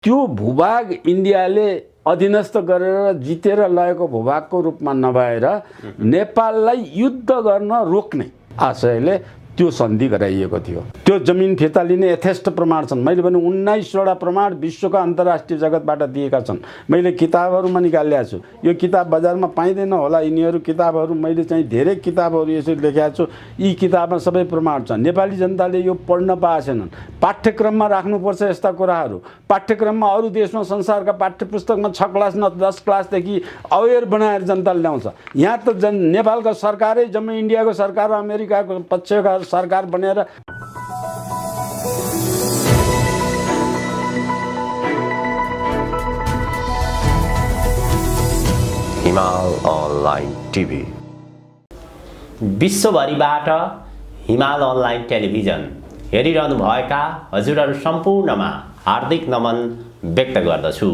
त्यो भूभाग इन्डियाले अधीनस्थ गरेर जितेर लगेको भूभागको रूपमा नभएर नेपाललाई युद्ध गर्न रोक्ने आशयले त्यो सन्धि गराइएको थियो। त्यो जमिन फिर्ता लिने यथेष्ट प्रमाण छन्। मैले भने 19वटा प्रमाण विश्वका अन्तर्राष्ट्रिय जगतबाट दिएका छन्। मैले किताबहरूमा निकालेको छु। यो किताब बजारमा पाइँदैन होला, यिनीहरू किताबहरू मैले चाहिँ धेरै किताबहरू यसरी लेखेको छु। यी किताबमा सबै प्रमाण छन्। नेपाली जनताले यो पढ्न पाएनन्। पाठ्यक्रममा राख्नुपर्छ यस्ता कुराहरू। पाठ्यक्रममा अरू देशमा संसारका पाठ्यपुस्तकमा 6 क्लास न 10 क्लासदेखि अवेर बनाएर जनताले ल्याउँछ। यहाँ त नेपालको सरकारै जम्मै इन्डियाको सरकार र अमेरिकाको पक्षका सरकार बनेर हिमाल अनलाइन टिभी विश्वभरिबाट हिमाल अनलाइन टेलिभिजन हेरिरहनुभएका हजुरहरू सम्पूर्णमा हार्दिक नमन व्यक्त गर्दछु।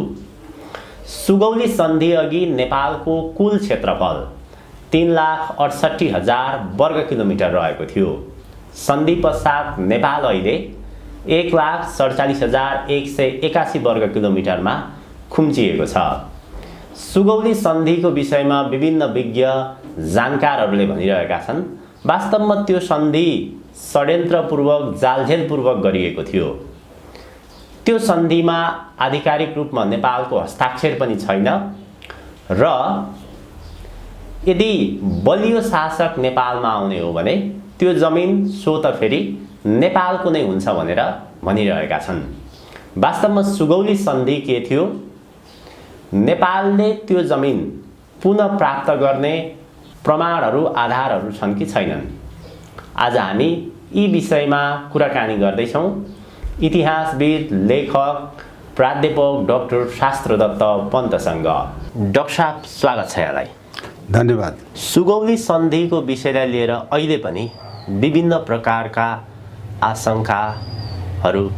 सुगौली सन्धि अघि नेपालको कुल क्षेत्रफल 3,68,000 वर्ग किलोमिटर रहेको थियो। सन्धि पश्चात नेपाल अहिले 1,47,181 वर्ग किलोमिटरमा खुम्चिएको छ। सुगौली सन्धिको विषयमा विभिन्न विज्ञ जानकारहरूले भनिरहेका छन्, वास्तवमा त्यो सन्धि षड्यन्त्रपूर्वक जालझेलपूर्वक गरिएको थियो। त्यो सन्धिमा आधिकारिक रूपमा नेपालको हस्ताक्षर पनि छैन र यदि बलियो शासक नेपालमा आउने हो भने त्यो जमिन स्वत फेरि नेपालको नै हुन्छ भनेर भनिरहेका छन्। वास्तवमा सुगौली सन्धि के थियो? नेपालले त्यो जमिन पुनः प्राप्त गर्ने प्रमाणहरू आधारहरू छन् कि छैनन्? आज हामी यी विषयमा कुराकानी गर्दैछौँ। इतिहासविद, लेखक, प्राध्यापक डाक्टर शास्त्रदत्त पन्तसँग। डाक्टर साहब, स्वागत छ यहाँलाई। धन्यवाद। सुगौली सन्धिको विषयलाई लिएर अहिले पनि विभिन्न प्रकारका आशंकाहरू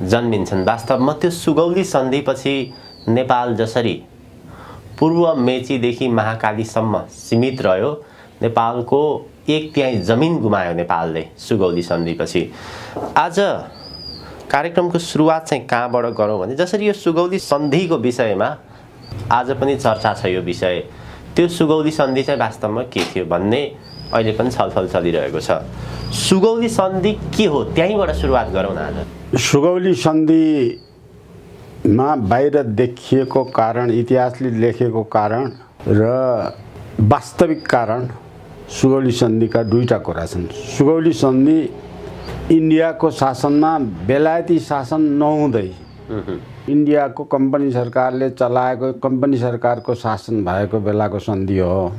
जन्मिन्छन्। वास्तवमा त्यो सुगौली सन्धिपछि नेपाल जसरी पूर्व मेचीदेखि महाकालीसम्म सीमित रह्यो, नेपालको 1/3 जमिन गुमायो नेपालले सुगौली सन्धिपछि। आज कार्यक्रमको सुरुवात चाहिँ कहाँबाट गरौँ भने, जसरी यो सुगौली सन्धिको विषयमा आज पनि चर्चा छ। यो विषय, त्यो सुगौली सन्धि चाहिँ वास्तवमा के थियो भन्ने अहिले पनि छलफल चलिरहेको छ। सुगौली सन्धि के हो, त्यहीँबाट सुरुवात गरौँ न आज। सुगौली सन्धिमा बाहिर देखिएको कारण, इतिहासले लेखेको कारण र वास्तविक कारण सुगौली सन्धिका दुईटा कुरा छन्। सुगौली सन्धि इन्डियाको शासनमा बेलायती शासन नहुँदै इन्डियाको कम्पनी सरकारले चलाएको, कम्पनी सरकारको शासन भएको बेलाको सन्धि हो।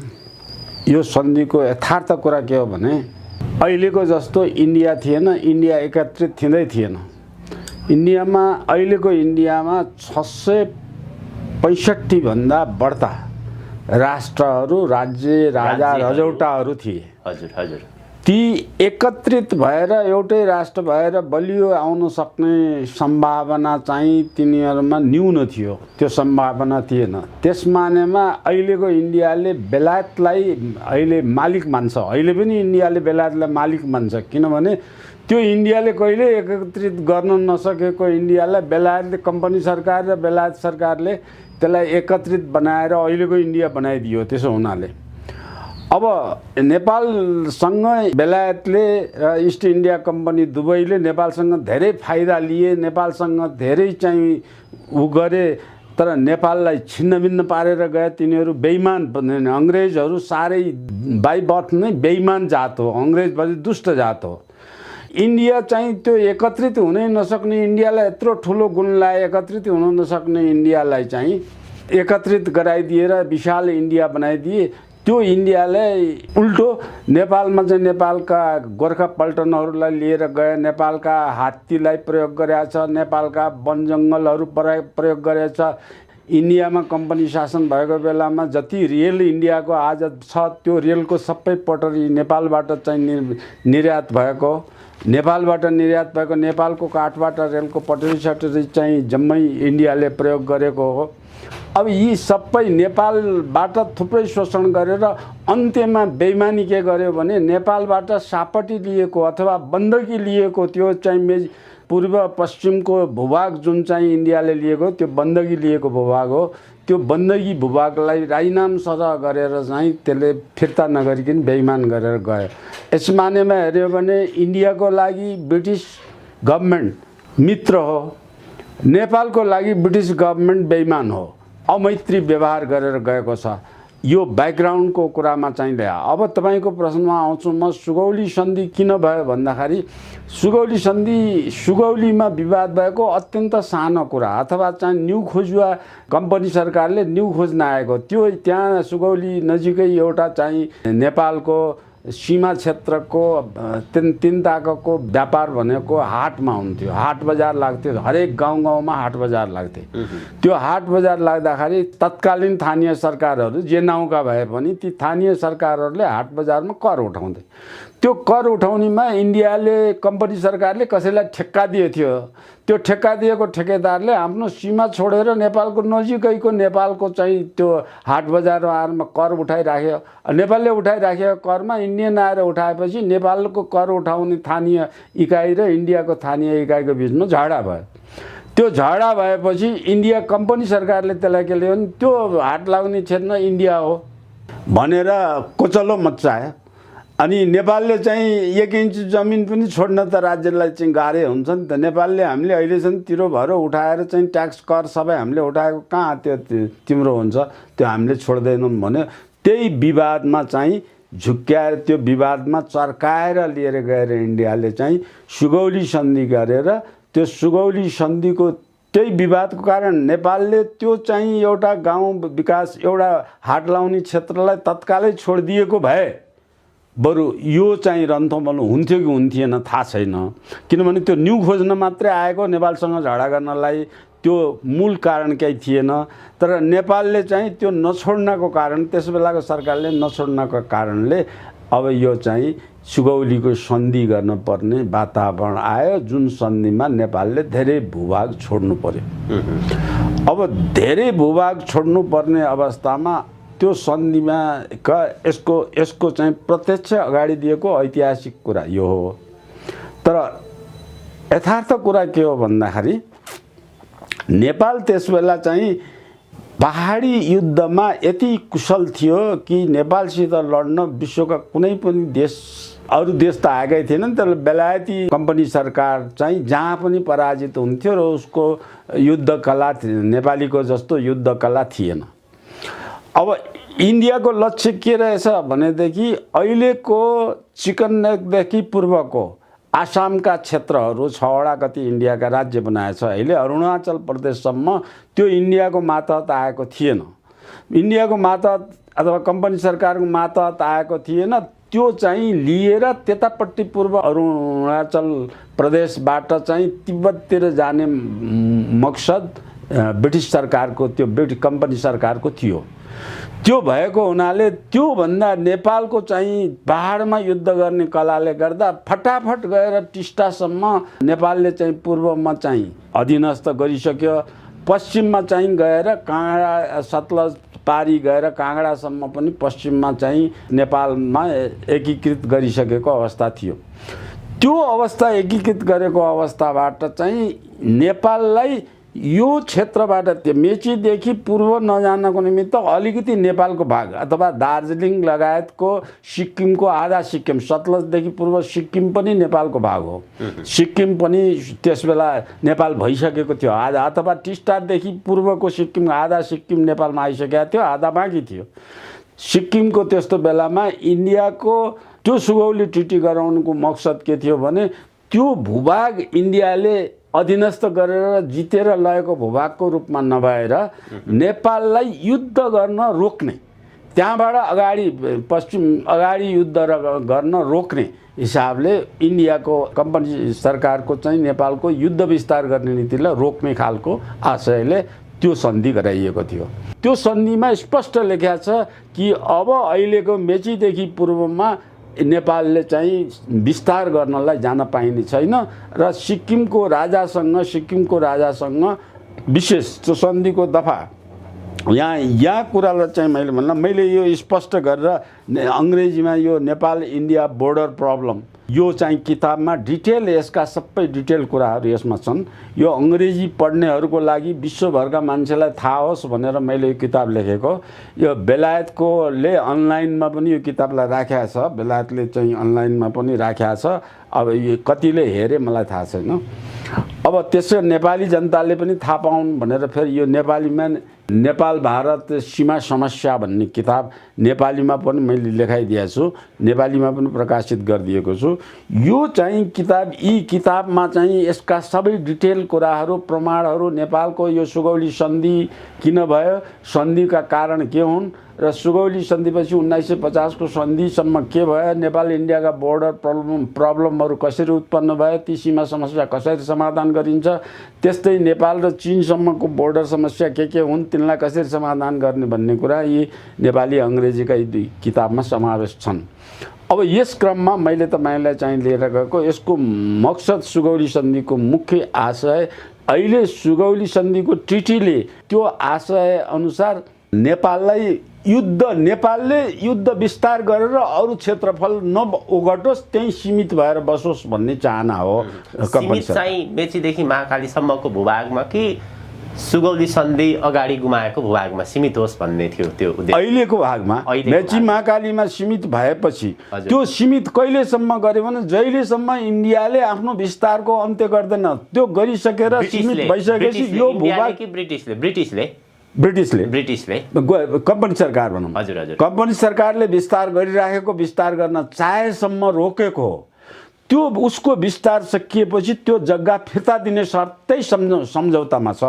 यो सन्धिको यथार्थ कुरा के हो भने, अहिलेको जस्तो इन्डिया थिएन, इन्डिया एकत्रित थिँदै थिएन। इन्डियामा, अहिलेको इन्डियामा 665 भन्दा बढ्ता राष्ट्रहरू, राज्य, राजा, रजौटाहरू थिए। हजुर हजुर। ती एकत्रित भएर एउटै राष्ट्र भएर बलियो आउन सक्ने सम्भावना चाहिँ तिनीहरूमा न्यून थियो। त्यो सम्भावना थिएन। त्यस मानेमा अहिलेको इन्डियाले बेलायतलाई अहिले मालिक मान्छ। अहिले पनि इन्डियाले बेलायतलाई मालिक मान्छ, किनभने त्यो इन्डियाले कहिले एकत्रित गर्न नसकेको इन्डियालाई बेलायतले, कम्पनी सरकार र बेलायत सरकारले त्यसलाई एकत्रित बनाएर अहिलेको इन्डिया बनाइदियो। त्यसो हुनाले अब नेपालसँग बेलायतले र इस्ट इन्डिया कम्पनी दुवैले नेपालसँग धेरै फाइदा लिए, नेपालसँग धेरै चाहिँ गरे, तर नेपाललाई छिन्नभिन्न पारेर गए। तिनीहरू बेइमान, अङ्ग्रेजहरू साह्रै बाई बर्थ नै बेइमान जात हो। अङ्ग्रेज भने दुष्ट जात हो। इन्डिया चाहिँ त्यो एकत्रित हुनै नसक्ने इन्डियालाई यत्रो ठुलो गुणलाई एकत्रित हुन नसक्ने इन्डियालाई चाहिँ एकत्रित गराइदिएर विशाल इन्डिया बनाइदिए। त्यो इन्डियालाई उल्टो नेपालमा चाहिँ नेपालका गोर्खा पल्टनहरूलाई लिएर गए, नेपालका हात्तीलाई प्रयोग गरेछ, नेपालका वन जङ्गलहरू प्रयोग गरेछ। इन्डियामा कम्पनी शासन भएको बेलामा जति रेल इन्डियाको आज छ, त्यो रेलको सबै पटरी नेपालबाट चाहिँ निर्यात भएको, नेपालको काठबाट रेलको पटरी चाहिँ जम्मै इन्डियाले प्रयोग गरेको हो। अब यी सबै नेपालबाट थुप्रै शोषण गरेर अन्त्यमा बेइमानी के गर्यो भने नेपालबाट सापटी लिएको अथवा बन्दकी लिएको त्यो चाहिँ पूर्व पश्चिमको भूभाग जुन चाहिँ इन्डियाले लिएको त्यो बन्दगी लिएको भूभाग हो। त्यो बन्दगी भूभागलाई राइनाम सरह गरेर चाहिँ त्यसले फिर्ता नगरिकन बेइमान गरेर गयो। यस मानेमा हेऱ्यो भने इन्डियाको लागि ब्रिटिस गभर्मेन्ट मित्र हो, नेपालको लागि ब्रिटिस गभर्मेन्ट बेइमान हो, अमैत्री व्यवहार गरेर गएको छ। यो ब्याकग्राउन्डको कुरामा चाहिँ ल्या। अब तपाईँको प्रश्नमा आउँछु म, सुगौली सन्धि किन भयो भन्दाखेरि सुगौली सन्धि सुगौलीमा विवाद भएको अत्यन्त सानो कुरा, अथवा चाहिँ न्यू खोजुवा कम्पनी सरकारले न्यू खोज्न आएको त्यो त्यहाँ सुगौली नजिकै एउटा चाहिँ नेपालको सीमा क्षेत्रको तीन ताकको व्यापार भनेको हाटमा हुन्थ्यो। हाट बजार लाग्थ्यो, हरेक गाउँ गाउँमा हाट बजार लाग्थे। त्यो हाट बजार लाग्दाखेरि तत्कालीन स्थानीय सरकारहरू जे नाउँका भए पनि ती स्थानीय सरकारहरूले हाट बजारमा कर उठाउँथे। त्यो कर उठाउनेमा इन्डियाले कम्पनी सरकारले कसैलाई ठेक्का दिएको थियो। त्यो ठेक्का दिएको ठेकेदारले आफ्नो सीमा छोडेर नेपालको नजिकैको नेपालको चाहिँ त्यो हाट बजारमा कर उठाइराख्यो। नेपालले उठाइराखेको करमा इन्डियन आएर उठाएपछि नेपालको कर उठाउने स्थानीय इकाइ र इन्डियाको स्थानीय इकाइको बिचमा झगडा भयो। त्यो झगडा भएपछि इन्डिया कम्पनी सरकारले त्यसलाई के ल्यायो भने त्यो हाट लाग्ने क्षेत्र इन्डिया हो भनेर कोचलो मच्चायो। अनि नेपालले चाहिँ 1 इन्च जमिन पनि छोड्न त राज्यलाई चाहिँ गाह्रै हुन्छ नि त। नेपालले हामीले अहिलेसम्म तिरो भएर उठाएर चाहिँ ट्याक्स कर सबै हामीले उठाएको कहाँ त्यो तिम्रो हुन्छ, त्यो हामीले छोड्दैनौँ भने त्यही विवादमा चाहिँ झुक्क्याएर त्यो विवादमा चर्काएर लिएर गएर इन्डियाले चाहिँ सुगौली सन्धि गरेर त्यो सुगौली सन्धिको त्यही विवादको कारण नेपालले त्यो चाहिँ एउटा गाउँ विकास एउटा हाट लाउने क्षेत्रलाई तत्कालै छोडिदिएको भए बरु यो चाहिँ रन्थोमल हुन्थ्यो कि हुन्थेन थाहा छैन। किनभने त्यो न्यू खोज्न मात्रै आएको, नेपालसँग झगडा गर्नलाई त्यो मूल कारण केही थिएन। तर नेपालले चाहिँ त्यो नछोड्नको कारण, त्यस बेलाको सरकारले नछोड्नको कारणले अब यो चाहिँ सुगौलीको सन्धि गर्न पर्ने वातावरण आयो, जुन सन्धिमा नेपालले धेरै भूभाग छोड्नु पर्यो। अब धेरै भूभाग छोड्नु पर्ने अवस्थामा त्यो सन्धिमा यसको चाहिँ प्रत्यक्ष अगाडि दिएको ऐतिहासिक कुरा यो हो। तर यथार्थ कुरा के हो भन्दाखेरि नेपाल त्यस बेला चाहिँ पहाडी युद्धमा यति कुशल थियो कि नेपालसित लड्न विश्वका कुनै पनि देश, अरू देश त आएकै थिएनन्, तर बेलायती कम्पनी सरकार चाहिँ जहाँ पनि पराजित हुन्थ्यो र उसको युद्ध कला नेपालीको जस्तो युद्ध कला थिएन। अब इन्डियाको लक्ष्य के रहेछ भनेदेखि अहिलेको चिकन नेकदेखि पूर्वको आसामका क्षेत्रहरू 6वटा कति इन्डियाका राज्य बनाएछ अहिले, अरुणाचल प्रदेशसम्म त्यो इन्डियाको मातहत आएको थिएन। इन्डियाको मातहत अथवा कम्पनी सरकारको मातहत आएको थिएन। त्यो चाहिँ लिएर त्यतापट्टि पूर्व अरुणाचल प्रदेशबाट चाहिँ तिब्बततिर जाने मकसद ब्रिटिस सरकारको, त्यो ब्रिटिस कम्पनी सरकारको थियो। त्यो भएको हुनाले त्योभन्दा नेपालको चाहिँ पहाडमा युद्ध गर्ने कलाले गर्दा फटाफट गएर टिस्टासम्म नेपालले चाहिँ पूर्वमा चाहिँ अधीनस्थ गरिसक्यो। पश्चिममा चाहिँ गएर काँगडा सतलज पारी गएर काँगडासम्म पनि पश्चिममा चाहिँ नेपालमा एकीकृत गरिसकेको अवस्था थियो। त्यो अवस्था एकीकृत गरेको अवस्थाबाट चाहिँ नेपाललाई यो क्षेत्रबाट त्यो मेचीदेखि पूर्व नजानको निमित्त अलिकति नेपालको भाग अथवा दार्जिलिङ लगायतको सिक्किमको आधा सिक्किम, सतलजदेखि पूर्व सिक्किम पनि नेपालको भाग हो। सिक्किम पनि त्यस बेला नेपाल भइसकेको थियो आधा, अथवा टिस्टादेखि पूर्वको सिक्किम आधा सिक्किम नेपालमा आइसकेको थियो, आधा बाँकी थियो। सिक्किमको त्यस्तो बेलामा इन्डियाको त्यो सुगौली ट्रिटी गराउनुको मकसद के थियो भने त्यो भूभाग इन्डियाले अधीनस्थ गरेर जितेर लगेको भूभागको रूपमा नभएर नेपाललाई युद्ध गर्न रोक्ने, त्यहाँबाट अगाडि युद्ध गर्न रोक्ने हिसाबले इन्डियाको कम्पनी सरकारको चाहिँ नेपालको युद्ध विस्तार गर्ने नीतिलाई रोक्ने खालको आशयले त्यो सन्धि गराइएको थियो। त्यो सन्धिमा स्पष्ट लेखिएको छ कि अब अहिलेको मेचीदेखि पूर्वमा नेपालले चाहिँ विस्तार गर्नलाई जान पाइने छैन र सिक्किमको राजासँग विशेष त्यो सन्धिको दफा यहाँ कुरालाई चाहिँ मैले यो स्पष्ट गरेर अङ्ग्रेजीमा यो नेपाल इन्डिया बोर्डर प्रब्लम यो चाहिँ किताबमा डिटेल यसका सबै डिटेल कुराहरू यसमा छन्। यो अङ्ग्रेजी पढ्नेहरूको लागि विश्वभरका मान्छेलाई थाहा होस् भनेर मैले यो किताब लेखेको। यो बेलायतकोले अनलाइनमा पनि यो किताबलाई राखेको छ, बेलायतले चाहिँ अनलाइनमा पनि राखेको छ। अब यो कतिले हेरे मलाई थाहा छैन। अब त्यसो नेपाली जनताले पनि थाहा पाउन् भनेर फेरि यो नेपालीमा नेपाल भारत सीमा समस्या भन्ने किताब नेपालीमा पनि मैले लेखाइदिएको छु, नेपालीमा पनि प्रकाशित गरिदिएको छु। यो चाहिँ किताब, यी किताबमा चाहिँ यसका सबै डिटेल कुराहरू, प्रमाणहरू, नेपालको यो सुगौली सन्धि किन भयो, सन्धिका कारण के हुन् र सुगौली सन्धिपछि 1950 को सन्धिसम्म के भयो, नेपाल इन्डियाका बोर्डर प्रब्लमहरू कसरी उत्पन्न भयो, ती सीमा समस्या कसरी समाधान गरिन्छ, त्यस्तै नेपाल र चीनसम्मको बोर्डर समस्या के हुन्, तिनलाई कसरी समाधान गर्ने भन्ने कुरा यी नेपाली अङ्ग्रेजीका यी दुई किताबमा समावेश छन्। अब यस क्रममा मैले तपाईँलाई चाहिँ लिएर गएको यसको मकसद, सुगौली सन्धिको मुख्य आशय, अहिले सुगौली सन्धिको ट्रिटीले त्यो आशय अनुसार नेपालले युद्ध विस्तार गरेर अरू क्षेत्रफल नओगटोस्, त्यही सीमित भएर बसोस् भन्ने चाहना हो। सीमित चाहिँ मेचीदेखि महाकालीसम्मको भूभागमा कि सुगौली सन्धि अगाडि गुमाएको भूभागमा सीमित होस् भन्ने थियो त्यो उद्देश्य? अहिलेको भागमा मेची महाकालीमा सीमित भएपछि त्यो सीमित कहिलेसम्म गर्यो भने जहिलेसम्म इन्डियाले आफ्नो विस्तारको अन्त्य गर्दैन। त्यो गरिसकेर सीमित भइसकेपछि यो भूभाग ब्रिटिसले कम्पनी सरकार भनौँ, कम्पनी सरकारले विस्तार गरिराखेको, विस्तार गर्न चाहेसम्म रोकेको हो। त्यो उसको विस्तार सकिएपछि त्यो जग्गा फिर्ता दिने शर्तै सम्झौतामा छ।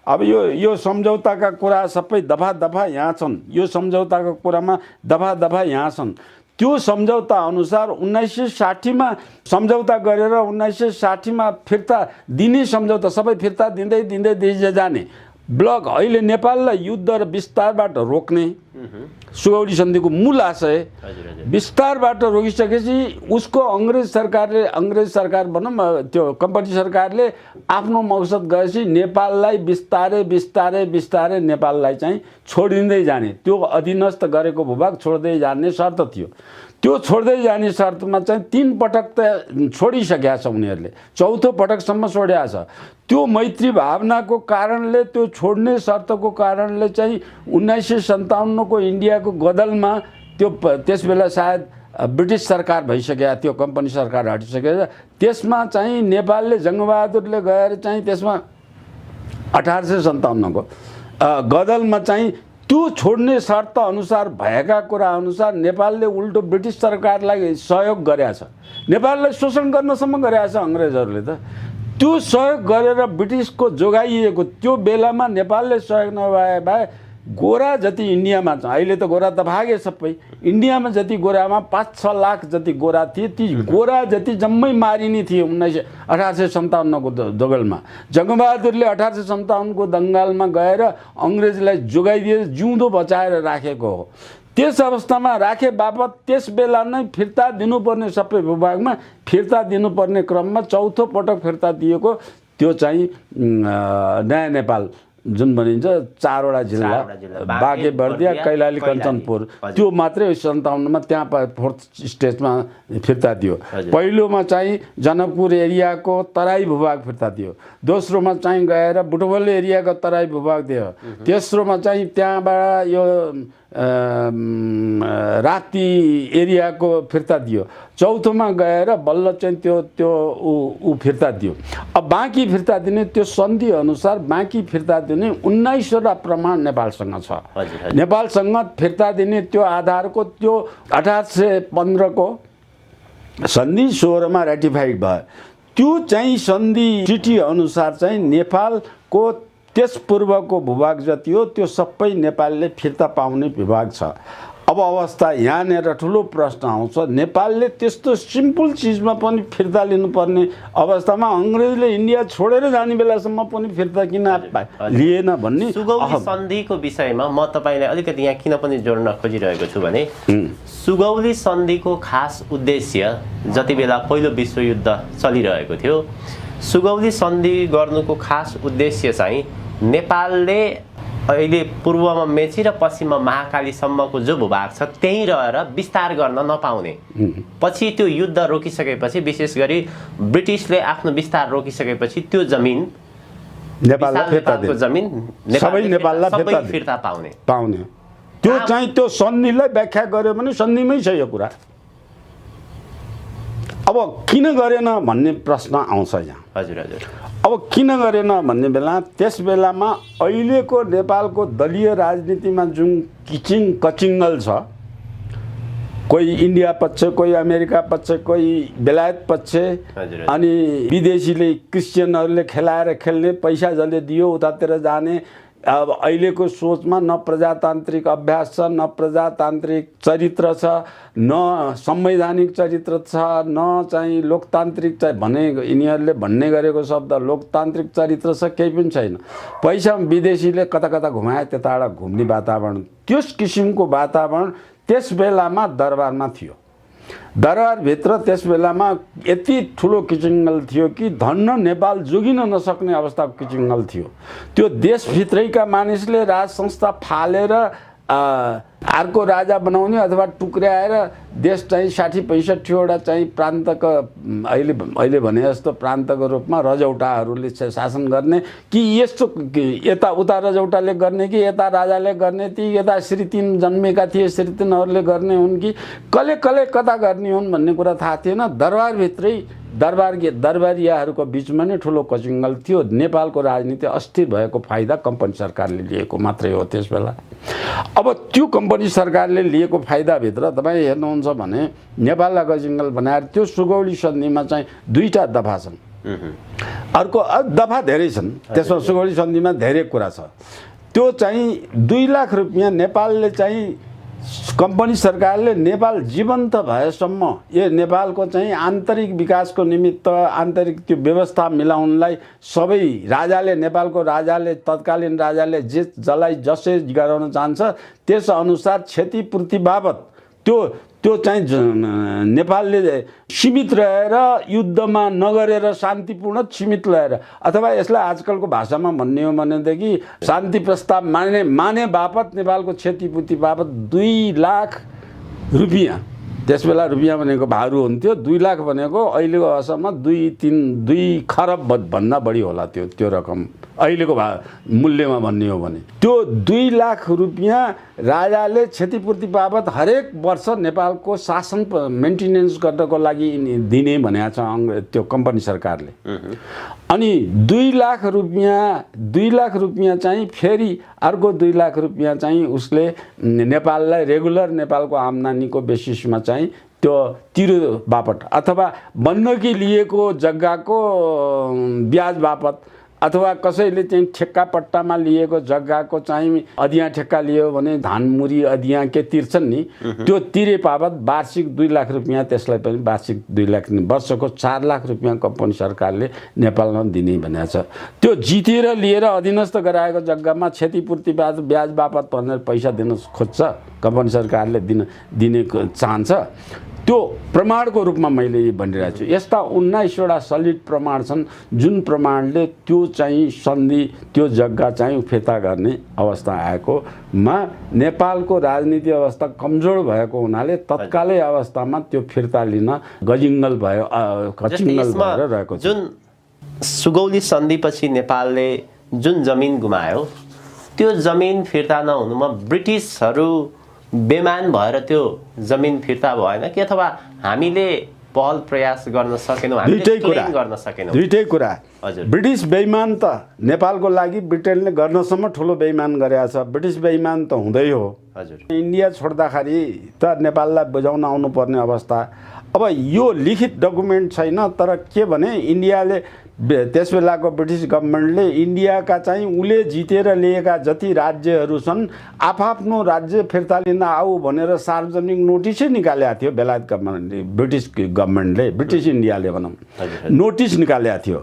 अब यो सम्झौताका कुरा सबै दफा यहाँ छन्। यो सम्झौताको कुरामा दफा यहाँ छन्। त्यो सम्झौता अनुसार 1960 मा सम्झौता गरेर 1960 मा फिर्ता दिने सम्झौता सबै फिर्ता दिँदै जाने ब्लक अहिले नेपाललाई युद्ध र विस्तारबाट रोक्ने सुगौली सन्धिको मूल आशय। विस्तारबाट रोकिसकेपछि उसको अंग्रेज सरकार भनौँ, त्यो कम्पनी सरकारले आफ्नो मकसद गएपछि नेपाललाई बिस्तारै नेपाललाई चाहिँ छोडिँदै जाने, त्यो अधीनस्थ गरेको भूभाग छोड्दै जाने शर्त थियो। त्यो छोड्दै जाने शर्तमा चाहिँ 3 पटक त छोडिसकेका छ उनीहरूले, 4थो पटकसम्म छोडेका छ। त्यो मैत्री भावनाको कारणले, त्यो छोड्ने शर्तको कारणले चाहिँ 1957 को इन्डियाको गदलमा त्यो त्यसबेला सायद ब्रिटिस सरकार भइसकेका थियो, कम्पनी सरकार हटिसकेको, त्यसमा चाहिँ नेपालले जङ्गबहादुरले गएर चाहिँ त्यसमा 1857 को गदलमा चाहिँ त्यो छोड्ने शर्त अनुसार भएका कुरा अनुसार नेपालले उल्टो ब्रिटिस सरकारलाई सहयोग गरेको छ, नेपाललाई शोषण गर्नसम्म गरेको छ अङ्ग्रेजहरूले। त त्यो सहयोग गरेर ब्रिटिसको जोगाइएको त्यो बेलामा नेपालले सहयोग नभए भए गोरा जति इन्डियामा छ, अहिले त गोरा त भागे सबै, इन्डियामा जति गोरामा 5-6 लाख जति गोरा थिए, ती गोरा जति जम्मै मारिने थिए 1857 को दंगलमा। जङ्गबहादुरले 1857 को दंगलमा गएर अङ्ग्रेजलाई जोगाइदिएर जिउँदो बचाएर राखेको हो। त्यस अवस्थामा राखे बापत त्यस बेला नै फिर्ता दिनुपर्ने, सबै भूभागमा फिर्ता दिनुपर्ने क्रममा 4थो पटक फिर्ता दिएको त्यो चाहिँ नयाँ नेपाल जुन भनिन्छ 4वटा जिल्ला, बाँके बर्दिया, कैलाली, कञ्चनपुर, त्यो मात्रै 57 मा त्यहाँ 4th स्टेजमा फिर्ता दियो। पहिलोमा चाहिँ जनकपुर एरियाको तराई भूभाग फिर्ता दियो, दोस्रोमा चाहिँ गएर बुटवल एरियाको तराई भूभाग दियो, तेस्रोमा चाहिँ त्यहाँबाट यो राप्ती एरियाको फिर्ता दियो, चौथोमा गएर बल्ल चाहिँ त्यो फिर्ता दियो। अब बाँकी फिर्ता दिने त्यो सन्धि अनुसार बाँकी फिर्ता दिने 19वटा प्रमाण नेपालसँग छ। नेपालसँग फिर्ता दिने त्यो आधारको त्यो 1815 को सन्धि 16 मा रेटिफाइड भयो। त्यो चाहिँ सन्धि ट्रिटी अनुसार चाहिँ नेपालको त्यस पूर्वको भूभाग जति हो त्यो सबै नेपालले फिर्ता पाउने विभाग छ। अब अवस्था यहाँनिर ठुलो प्रश्न आउँछ, नेपालले त्यस्तो सिम्पल चिजमा पनि फिर्ता लिनुपर्ने अवस्थामा अङ्ग्रेजले इन्डिया छोडेर जाने बेलासम्म पनि फिर्ता किन लिएन भन्ने। सुगौली सन्धिको विषयमा म तपाईँलाई अलिकति यहाँ किन पनि जोड्न खोजिरहेको छु भने सुगौली सन्धिको खास उद्देश्य जति बेला पहिलो विश्वयुद्ध चलिरहेको थियो, सुगौली सन्धि गर्नुको खास उद्देश्य चाहिँ नेपालले अहिले पूर्वमा मेची र पश्चिममा महाकालीसम्मको जो भूभाग छ त्यहीँ रहेर विस्तार गर्न नपाउने, पछि त्यो युद्ध रोकिसकेपछि विशेष गरी ब्रिटिसले आफ्नो विस्तार रोकिसकेपछि त्यो जमिन नेपालको जमिन सबै फिर्ता पाउने त्यो चाहिँ त्यो सन्धिलाई व्याख्या गर्यो भने सन्धिमै छ यो कुरा। अब किन गरेन भन्ने प्रश्न आउँछ यहाँ। हजुर हजुर। अब किन गरेन भन्ने बेला त्यस बेलामा अहिलेको नेपालको दलीय राजनीतिमा जुन किचिङ कचिङ्गल छ, कोही इन्डिया पक्ष, कोही अमेरिका पक्ष, कोही बेलायत पक्ष, अनि विदेशीले क्रिस्चियनहरूले खेलाएर खेल्ने, पैसा जसले दियो उतातिर जाने। अब अहिलेको सोचमा न प्रजातान्त्रिक अभ्यास छ, न प्रजातान्त्रिक चरित्र छ, न संवैधानिक चरित्र छ, न चाहिँ लोकतान्त्रिक भने यिनीहरूले भन्ने गरेको शब्द लोकतान्त्रिक चरित्र छ, केही पनि छैन। पैसा विदेशीले कता कता घुमाए, त्यताबाट घुम्ने वातावरण, त्यस किसिमको वातावरण त्यस बेलामा दरबारमा थियो। दरबारभित्र त्यस बेलामा यति ठुलो किचिङ्गल थियो कि धन्न नेपाल जोगिन नसक्ने अवस्थाको किचिङ्गल थियो। त्यो देशभित्रैका मानिसले राज संस्था फालेर अर्को राजा बनाउने अथवा टुक्र्याएर देश चाहिँ 60-65वटा चाहिँ प्रान्तको अहिले भने जस्तो प्रान्तको रूपमा रजौटाहरूले शासन गर्ने कि यस्तो यता उता रजौटाले गर्ने कि यता राजाले गर्ने कि यता श्री 3 जन्मेका थिए श्री 3हरूले गर्ने हुन् कि कले कता गर्ने हुन् भन्ने कुरा थाहा थिएन। दरबारभित्रै दरबारियाहरूको बिचमा नै ठुलो कचिङ्गल थियो। नेपालको राजनीति अस्थिर भएको फाइदा कम्पनी सरकारले लिएको मात्रै हो त्यस बेला। अब त्यो कम्पनी सरकारले लिएको फाइदाभित्र तपाईँ हेर्नुहुन्छ भने नेपाललाई कचिङ्गल बनाएर त्यो सुगौली सन्धिमा चाहिँ 2टा दफा छन्। अर्को दफा धेरै छन्, त्यसमा सुगौली सन्धिमा धेरै कुरा छ। त्यो चाहिँ 2 लाख रुपियाँ नेपालले चाहिँ कम्पनी सरकारले नेपाल जीवन्त भएसम्म यो नेपालको चाहिँ आन्तरिक विकासको निमित्त आन्तरिक त्यो व्यवस्था मिलाउनलाई सबै राजाले नेपालको राजाले तत्कालीन राजाले जसलाई जसै गराउन चाहन्छ त्यसअनुसार क्षतिपूर्ति बाबत त्यो चाहिँ नेपालले सीमित रहेर युद्धमा नगरेर शान्तिपूर्ण सीमित रहेर अथवा यसलाई आजकलको भाषामा भन्ने हो भनेदेखि शान्ति प्रस्ताव माने बापत नेपालको क्षतिपूर्ति बापत 2 लाख रुपियाँ, त्यसबेला रुपियाँ भनेको भारू हुन्थ्यो, 2 लाख भनेको अहिलेको भाषामा 2 खरब भन्दा बढी होला त्यो रकम अहिलेको मूल्यमा भन्ने हो भने। त्यो 2 लाख रुपियाँ राजाले क्षतिपूर्ति बाबत हरेक वर्ष नेपालको शासन मेन्टेनेन्स गर्नको लागि दिने भनेको छ त्यो कम्पनी सरकारले। अनि 2 लाख रुपियाँ चाहिँ फेरि अर्को 2 लाख रुपियाँ चाहिँ उसले नेपाललाई रेगुलर नेपालको आम्दानीको बेसिसमा चाहिँ त्यो तिरो बापत अथवा बन्दकी लिएको जग्गाको ब्याज बापत अथवा कसैले चाहिँ ठेक्का पट्टामा लिएको जग्गाको चाहिँ अधिया ठेक्का लियो भने धानमुरी अधिया के तिर्छन् नि त्यो तिरे बापत वार्षिक 2 लाख रुपियाँ त्यसलाई पनि वार्षिक 2 लाख वर्षको 4 लाख रुपियाँ कम्पनी सरकारले नेपालमा दिने भनेको छ। त्यो जितेर लिएर अधीनस्थ गराएको जग्गामा क्षतिपूर्ति ब्याज बापत भनेर पैसा दिन खोज्छ कम्पनी सरकारले दिने चाहन्छ। त्यो प्रमाणको रूपमा मैले भनिरहेको छु। यस्ता 19वटा सलिड प्रमाण छन् जुन प्रमाणले त्यो चाहिँ सन्धि त्यो जग्गा चाहिँ फिर्ता गर्ने अवस्था आएकोमा नेपालको राजनीति अवस्था कमजोर भएको हुनाले तत्कालै अवस्थामा त्यो फिर्ता लिन कचिङ्गल भएर रहेको छ। जुन सुगौली सन्धिपछि नेपालले जुन जमिन गुमायो त्यो जमिन फिर्ता नहुनुमा ब्रिटिसहरू बेमान भएर त्यो जमिन फिर्ता भएन कि अथवा हामीले पहल प्रयास गर्न सकेनौँ, हामीले क्लेम गर्न सकेनौँ? दुईटै कुरा। हजुर। ब्रिटिस बेइमान त नेपालको लागि ब्रिटेनले गर्नसम्म ठुलो बेइमान गरेको छ, ब्रिटिस बेइमान त हुँदै हो। हजुर। इन्डिया छोड्दाखेरि त नेपाललाई बुझाउन आउनुपर्ने अवस्था। अब यो लिखित डकुमेन्ट छैन तर के भने इन्डियाले त्यस बेलाको ब्रिटिस गभर्मेन्टले इन्डियाका चाहिँ उसले जितेर लिएका जति राज्यहरू छन् आफ्नो राज्य फिर्ता लिन आऊ भनेर सार्वजनिक नोटिसै निकालेको थियो बेलायत गभर्मेन्टले, ब्रिटिस इन्डियाले भनौँ नोटिस निकालेको थियो।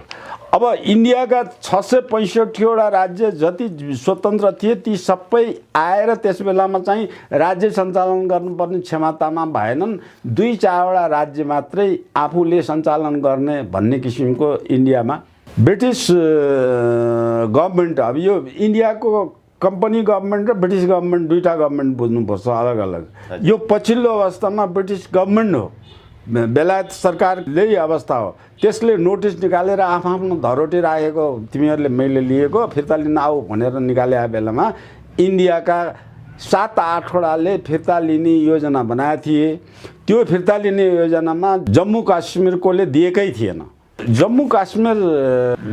अब इन्डियाका 665वटा राज्य जति स्वतन्त्र थिए ती सबै आएर त्यस बेलामा चाहिँ राज्य सञ्चालन गर्नुपर्ने क्षमतामा भएनन्। 2-4वटा राज्य मात्रै आफूले सञ्चालन गर्ने भन्ने किसिमको इन्डियामा ब्रिटिस गभर्मेन्ट। अब यो इन्डियाको कम्पनी गभर्मेन्ट र ब्रिटिस गभर्मेन्ट दुईटा गभर्मेन्ट बुझ्नुपर्छ अलग अलग। यो पछिल्लो अवस्थामा ब्रिटिस गभर्मेन्ट हो, बेलायत सरकारले अवस्था हो। त्यसले नोटिस निकालेर आफ्नो धरोटी राखेको तिमीहरूले मैले लिएको फिर्ता लिन आऊ भनेर निकाले बेलामा इन्डियाका 7-8 वटाले फिर्ता लिने योजना बनाएका थिए। त्यो फिर्ता लिने योजनामा जम्मू काश्मीरकोले दिएकै थिएन। जम्मू काश्मीर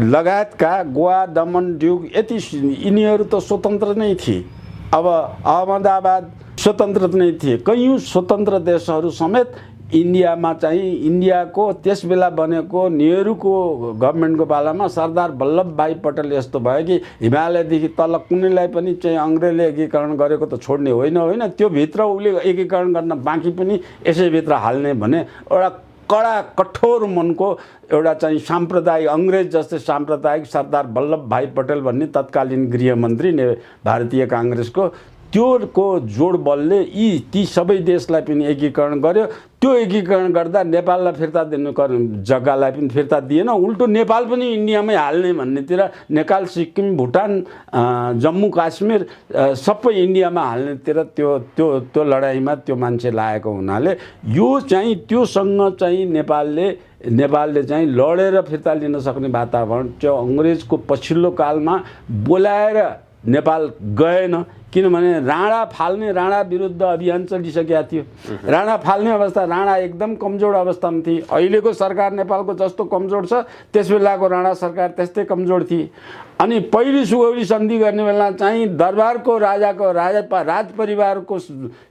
लगायतका गोवा, दमन, दीव यति यिनीहरू त स्वतन्त्र नै थिए। अब अहमदाबाद स्वतन्त्र नै थिए। कैयौँ स्वतन्त्र देशहरू समेत इन्डियामा चाहिँ इन्डियाको त्यस बेला बनेको नेहरूको गभर्मेन्टको पालामा सरदार वल्लभभाइ पटेल यस्तो भयो कि हिमालयदेखि तल कुनैलाई पनि चाहिँ अङ्ग्रेजले एकीकरण गरेको त छोड्ने होइन त्यो भित्र उसले एकीकरण गर्न बाँकी पनि यसैभित्र हाल्ने भने एउटा कडा कठोर मनको एउटा चाहिँ साम्प्रदायिक अङ्ग्रेज जस्तै साम्प्रदायिक सरदार वल्लभभाइ पटेल भन्ने तत्कालीन गृहमन्त्री भारतीय काङ्ग्रेसको त्योको जोड बलले ती सबै देशलाई पनि एकीकरण गर्यो। त्यो एकीकरण गर्दा नेपाललाई फिर्ता दिनु जग्गालाई पनि फिर्ता दिएन, उल्टो नेपाल पनि इन्डियामै हाल्ने भन्नेतिर नेपाल, सिक्किम, भुटान, जम्मू काश्मीर सबै इन्डियामा हाल्नेतिर त्यो लडाइँमा त्यो मान्छे लागेको हुनाले यो चाहिँ त्योसँग चाहिँ नेपालले चाहिँ लडेर फिर्ता लिन सक्ने वातावरण त्यो अङ्ग्रेजको पछिल्लो कालमा बोलाएर नेपाल गएन। किनभने राणा विरुद्ध अभियान चलिसकेका थियो। राणा फाल्ने अवस्था, राणा एकदम कमजोर अवस्थामा थिए। अहिलेको सरकार नेपालको जस्तो कमजोर छ त्यस बेलाको राणा सरकार त्यस्तै कमजोर थिए। अनि पहिलो सुगौली सन्धि गर्ने बेला चाहिँ दरबारको राज परिवारको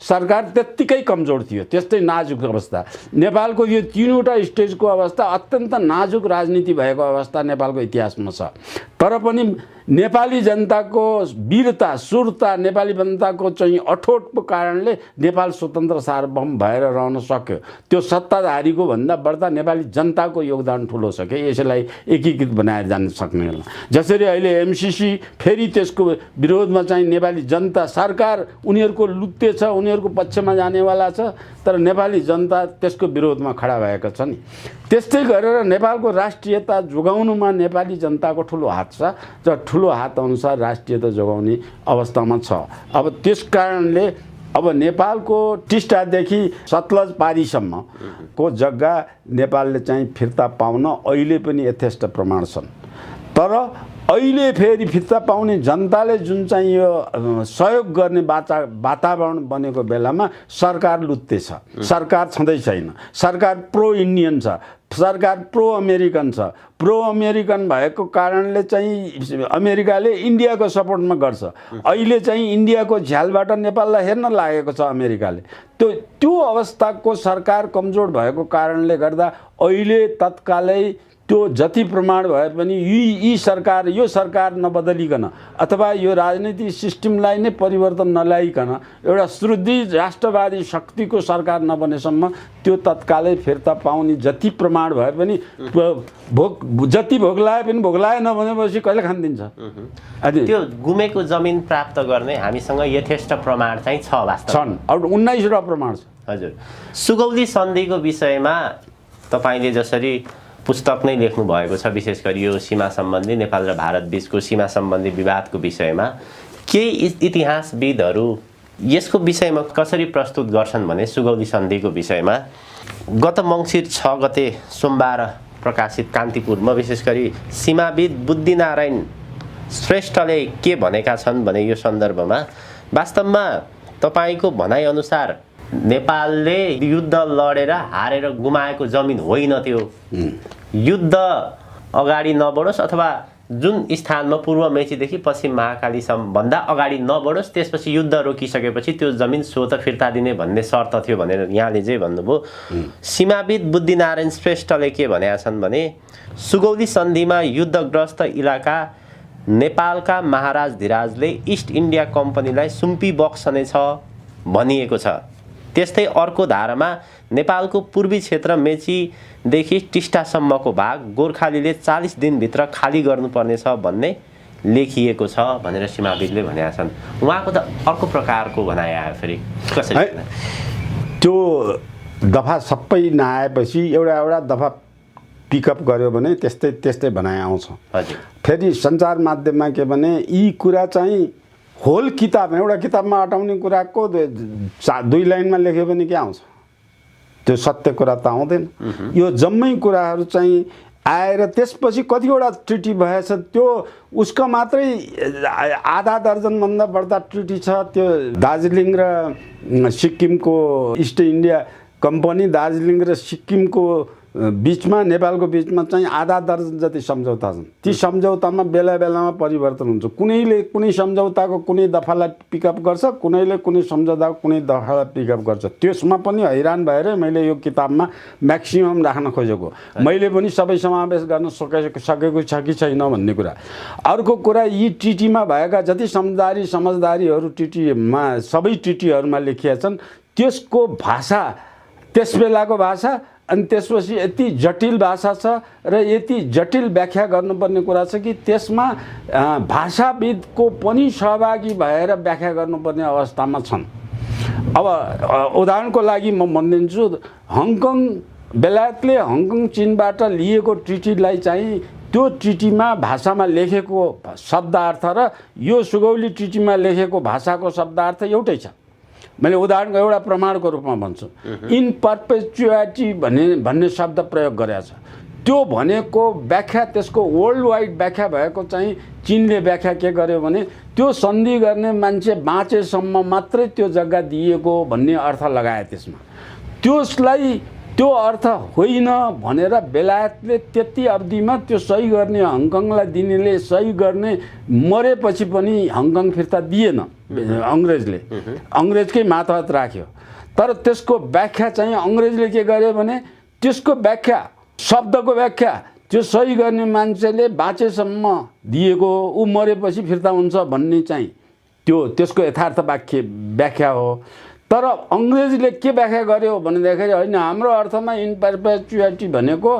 सरकार त्यत्तिकै कमजोर थियो, त्यस्तै नाजुक अवस्था। नेपालको यो तीनवटा स्टेजको अवस्था अत्यन्त नाजुक राजनीति भएको अवस्था नेपालको इतिहासमा छ। तर पनि नेपाली जनताको वीरता, शूरता, नेपाली जनताको चाहिँ अठोटको कारणले नेपाल स्वतन्त्र सार्वभौम भएर रहन सक्यो। त्यो सत्ताधारीको भन्दा बढ्ता नेपाली जनताको योगदान ठुलो छ कि यसलाई एकीकृत बनाएर जान सक्ने होला। जसरी अहिले एमसीसी फेरि त्यसको विरोधमा चाहिँ नेपाली जनता, सरकार उनीहरूको लुत्ते छ, उनीहरूको पक्षमा जानेवाला छ, तर नेपाली जनता त्यसको विरोधमा खडा भएको छ नि। त्यस्तै गरेर नेपालको राष्ट्रियता जोगाउनुमा नेपाली जनताको ठुलो हात छ र ठुलो हात अनुसार राष्ट्रियता जोगाउने अवस्थामा छ। अब त्यस कारणले अब नेपालको टिस्टादेखि सतलज पारीसम्मको जग्गा नेपालले चाहिँ फिर्ता पाउन अहिले पनि यथेष्ट प्रमाण छन्। तर अहिले फेरि फिर्ता पाउने जनताले जुन चाहिँ यो सहयोग गर्ने वातावरण बनेको बेलामा सरकार लुत्ते छ, सरकार छँदै छैन, सरकार प्रो इन्डियन छ, सरकार प्रो अमेरिकन छ। प्रो अमेरिकन भएको कारणले चाहिँ अमेरिकाले इन्डियाको सपोर्टमा गर्छ। अहिले चाहिँ इन्डियाको झ्यालबाट नेपाललाई हेर्न लागेको छ अमेरिकाले। त्यो अवस्थाको सरकार कमजोर भएको कारणले गर्दा अहिले तत्कालै त्यो जति प्रमाण भए पनि यो सरकार नबदलिकन अथवा यो राजनीतिक सिस्टमलाई नै परिवर्तन नल्याइकन एउटा सुदृढ राष्ट्रवादी शक्तिको सरकार नबनेसम्म त्यो तत्कालै फिर्ता पाउने जति प्रमाण भए पनि जति भोग्लाए पनि भोग्लाएन भनेपछि कहिले खान दिन्छ। त्यो गुमेको जमिन प्राप्त गर्ने हामीसँग यथेष्ट प्रमाण चाहिँ छ, वास्तवमा छन्। अब 19वटा प्रमाण छ। हजुर, सुगौली सन्धिको विषयमा तपाईँले जसरी पुस्तक नै लेख्नु भएको छ, विशेष गरी यो सीमा सम्बन्धी नेपाल र भारत बीचको सीमा सम्बन्धी विवादको विषयमा केही इतिहासविदहरू यसको विषयमा कसरी प्रस्तुत गर्छन् भने सुगौली सन्धिको विषयमा गत मङ्सिर 6 गते सोमबार प्रकाशित कान्तिपुरमा विशेष गरी सीमाविद बुद्धिनारायण श्रेष्ठले के भनेका छन् भने यो सन्दर्भमा वास्तवमा तपाईँको भनाइअनुसार नेपालले युद्ध लडेर हारेर गुमाएको जमिन होइन त्यो। युद्ध अगाडि नबढोस् अथवा जुन स्थानमा पूर्व मेचीदेखि पश्चिम महाकालीसम्म भन्दा अगाडि नबढोस्, त्यसपछि युद्ध रोकिसकेपछि त्यो जमिन स्वतः फिर्ता दिने भन्ने शर्त थियो भनेर यहाँले जे भन्नुभयो। सीमाविद बुद्धिनारायण श्रेष्ठले के भनेका छन् भने सुगौली सन्धिमा युद्धग्रस्त इलाका नेपालका महाराज धिराजले इस्ट इन्डिया कम्पनीलाई सुम्पी बक्सनेछ भनिएको छ। त्यस्तै अर्को धारामा नेपालको पूर्वी क्षेत्र मेचीदेखि टिस्टासम्मको भाग गोर्खालीले 40 दिनभित्र खाली गर्नुपर्नेछ भन्ने लेखिएको छ भनेर सीमाविदले भनेका छन्। उहाँको त अर्को प्रकारको भनाइ आयो फेरि कसरी? त्यो दफा सबै नआएपछि एउटा दफा पिकअप गर्यो भने त्यस्तै भनाइ आउँछ। हजुर, फेरि सञ्चार माध्यममा के भने यी कुरा चाहिँ होल किताबमा एउटा किताबमा अटाउने कुराको 2 लाइनमा लेख्यो भने के आउँछ? त्यो सत्य कुरा त आउँदैन। यो जम्मै कुराहरू चाहिँ आएर त्यसपछि कतिवटा ट्रिटी भएछ, त्यो उसको मात्रै आधा दर्जनभन्दा बढ्ता ट्रिटी छ। त्यो दार्जिलिङ र सिक्किमको इस्ट इन्डिया कम्पनी, दार्जिलिङ र सिक्किमको बिचमा, नेपालको बिचमा चाहिँ आधा दर्जन जति सम्झौता छन्। ती सम्झौतामा बेला बेलामा परिवर्तन हुन्छ। कुनैले कुनै सम्झौताको कुनै दफालाई पिकअप गर्छ, कुनैले कुनै सम्झौताको कुनै दफालाई पिकअप गर्छ। त्यसमा पनि हैरान भएर मैले यो किताबमा म्याक्सिमम राख्न खोजेको। मैले पनि सबै समावेश गर्न सकेको छ कि छैन भन्ने कुरा। अर्को कुरा, यी ट्रिटीमा भएका जति समझदारीहरू ट्रिटीमा, सबै ट्रिटीहरूमा लेखिएका छन्, त्यसको भाषा, त्यस बेलाको भाषा, अनि त्यसपछि यति जटिल भाषा छ र यति जटिल व्याख्या गर्नुपर्ने कुरा छ कि त्यसमा भाषाविदको पनि सहभागी भएर व्याख्या गर्नुपर्ने अवस्थामा छन्। अब उदाहरणको लागि म भनिदिन्छु, हङकङ, बेलायतले हङकङ चीनबाट लिएको ट्रिटीलाई चाहिँ त्यो ट्रिटीमा भाषामा लेखेको शब्दार्थ र यो सुगौली ट्रिटीमा लेखेको भाषाको शब्दार्थ एउटै छ। मैले उदाहरणको एउटा प्रमाणको रूपमा भन्छु, इन पर्पेचुइटी भन्ने शब्द प्रयोग गरेको छ। त्यो भनेको व्याख्या, त्यसको वर्ल्ड वाइड व्याख्या भएको चाहिँ चीनले व्याख्या के गर्यो भने त्यो सन्धि गर्ने मान्छे बाँचेसम्म मात्रै त्यो जग्गा दिएको भन्ने अर्थ लगाए त्यसमा। त्यो अर्थ होइन भनेर बेलायतले त्यति अवधिमा त्यो सही गर्ने, हङकङलाई दिनेले सही गर्ने, मरेपछि पनि हङकङ फिर्ता दिएन अङ्ग्रेजले, अङ्ग्रेजकै मातहत राख्यो। तर त्यसको व्याख्या चाहिँ अङ्ग्रेजले के गर्यो भने त्यसको व्याख्या, शब्दको व्याख्या, त्यो सही गर्ने मान्छेले बाँचेसम्म दिएको, ऊ मरेपछि फिर्ता हुन्छ भन्ने चाहिँ त्यसको यथार्थ व्याख्या हो। तर अङ्ग्रेजले के व्याख्या गर्यो भनेदेखि होइन, हाम्रो अर्थमा इन पर्पेचुइटी भनेको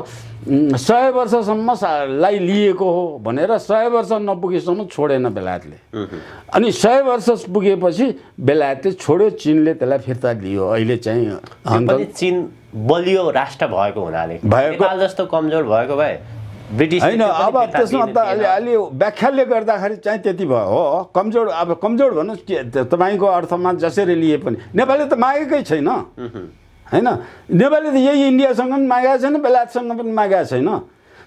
100 वर्षसम्मलाई लिएको हो भनेर 100 वर्ष नपुगेसम्म छोडेन बेलायतले। अनि 100 वर्ष पुगेपछि बेलायतले छोड्यो, चीनले त्यसलाई फिर्ता लियो। अहिले चाहिँ चीन बलियो राष्ट्र भएको हुनाले, नेपाल जस्तो कमजोर भएको भए ब्रिटिस होइन। अब त्यसमा त अलि व्याख्याले गर्दाखेरि चाहिँ त्यति भयो हो। कमजोर, अब कमजोर भन्नुहोस् के, तपाईँको अर्थमा जसरी लिए पनि नेपालले त मागेकै छैन होइन। नेपालले त यही इन्डियासँग पनि मागेको छैन, बेलायतसँग पनि मागेको छैन।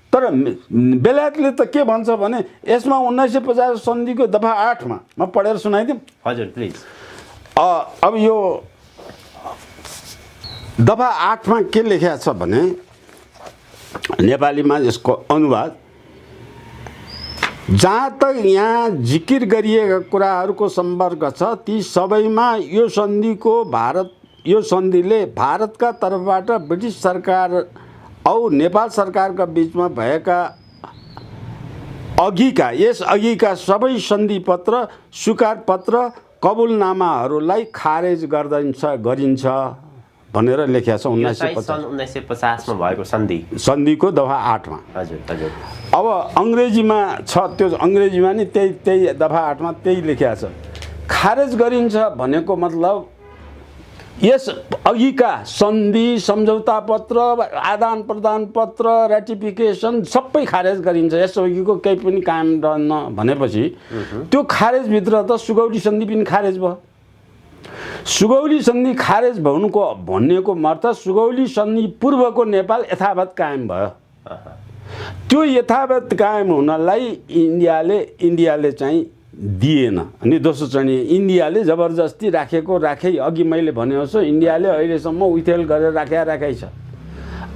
तर बेलायतले त के भन्छ भने यसमा 1950 सन्धिको दफा 8मा म पढेर सुनाइदिउँ। हजुर प्लिज। अब यो दफा 8मा के लेखेको छ भने नेपालीमा यसको अनुवाद, जहाँ तक यहाँ जिकिर गरिएका कुराहरूको सम्पर्क छ ती सबैमा यो सन्धिले भारतका तर्फबाट ब्रिटिस सरकार औ नेपाल सरकारका बिचमा भएका अघिका सबै सन्धिपत्र, स्वीकारपत्र, कबुलनामाहरूलाई खारेज गरिन्छ भनेर लेखेको छ। 1950 मा भएको सन्धिको दफा 8मा। हजुर हजुर। अब अङ्ग्रेजीमा छ, त्यो अङ्ग्रेजीमा नि त्यही दफा 8मा त्यही लेखेको छ। खारेज गरिन्छ भनेको मतलब यस अघिका सन्धि, सम्झौता पत्र, आदान प्रदान पत्र, रेटिफिकेसन सबै खारेज गरिन्छ। यस अघिको केही पनि कायम रहन्न भनेपछि त्यो खारेजभित्र त सुगौली सन्धि पनि खारेज भयो। सुगौली सन्धि खारेज भन्नेको मतलब सुगौली सन्धि पूर्वको नेपाल यथावत कायम भयो। त्यो यथावत कायम हुनलाई इन्डियाले चाहिँ दिएन। अनि दोस्रो चाहिँ इन्डियाले जबरजस्ती राखे। अघि मैले भने जस्तो इन्डियाले अहिलेसम्म उथेल गरेर राखै छ।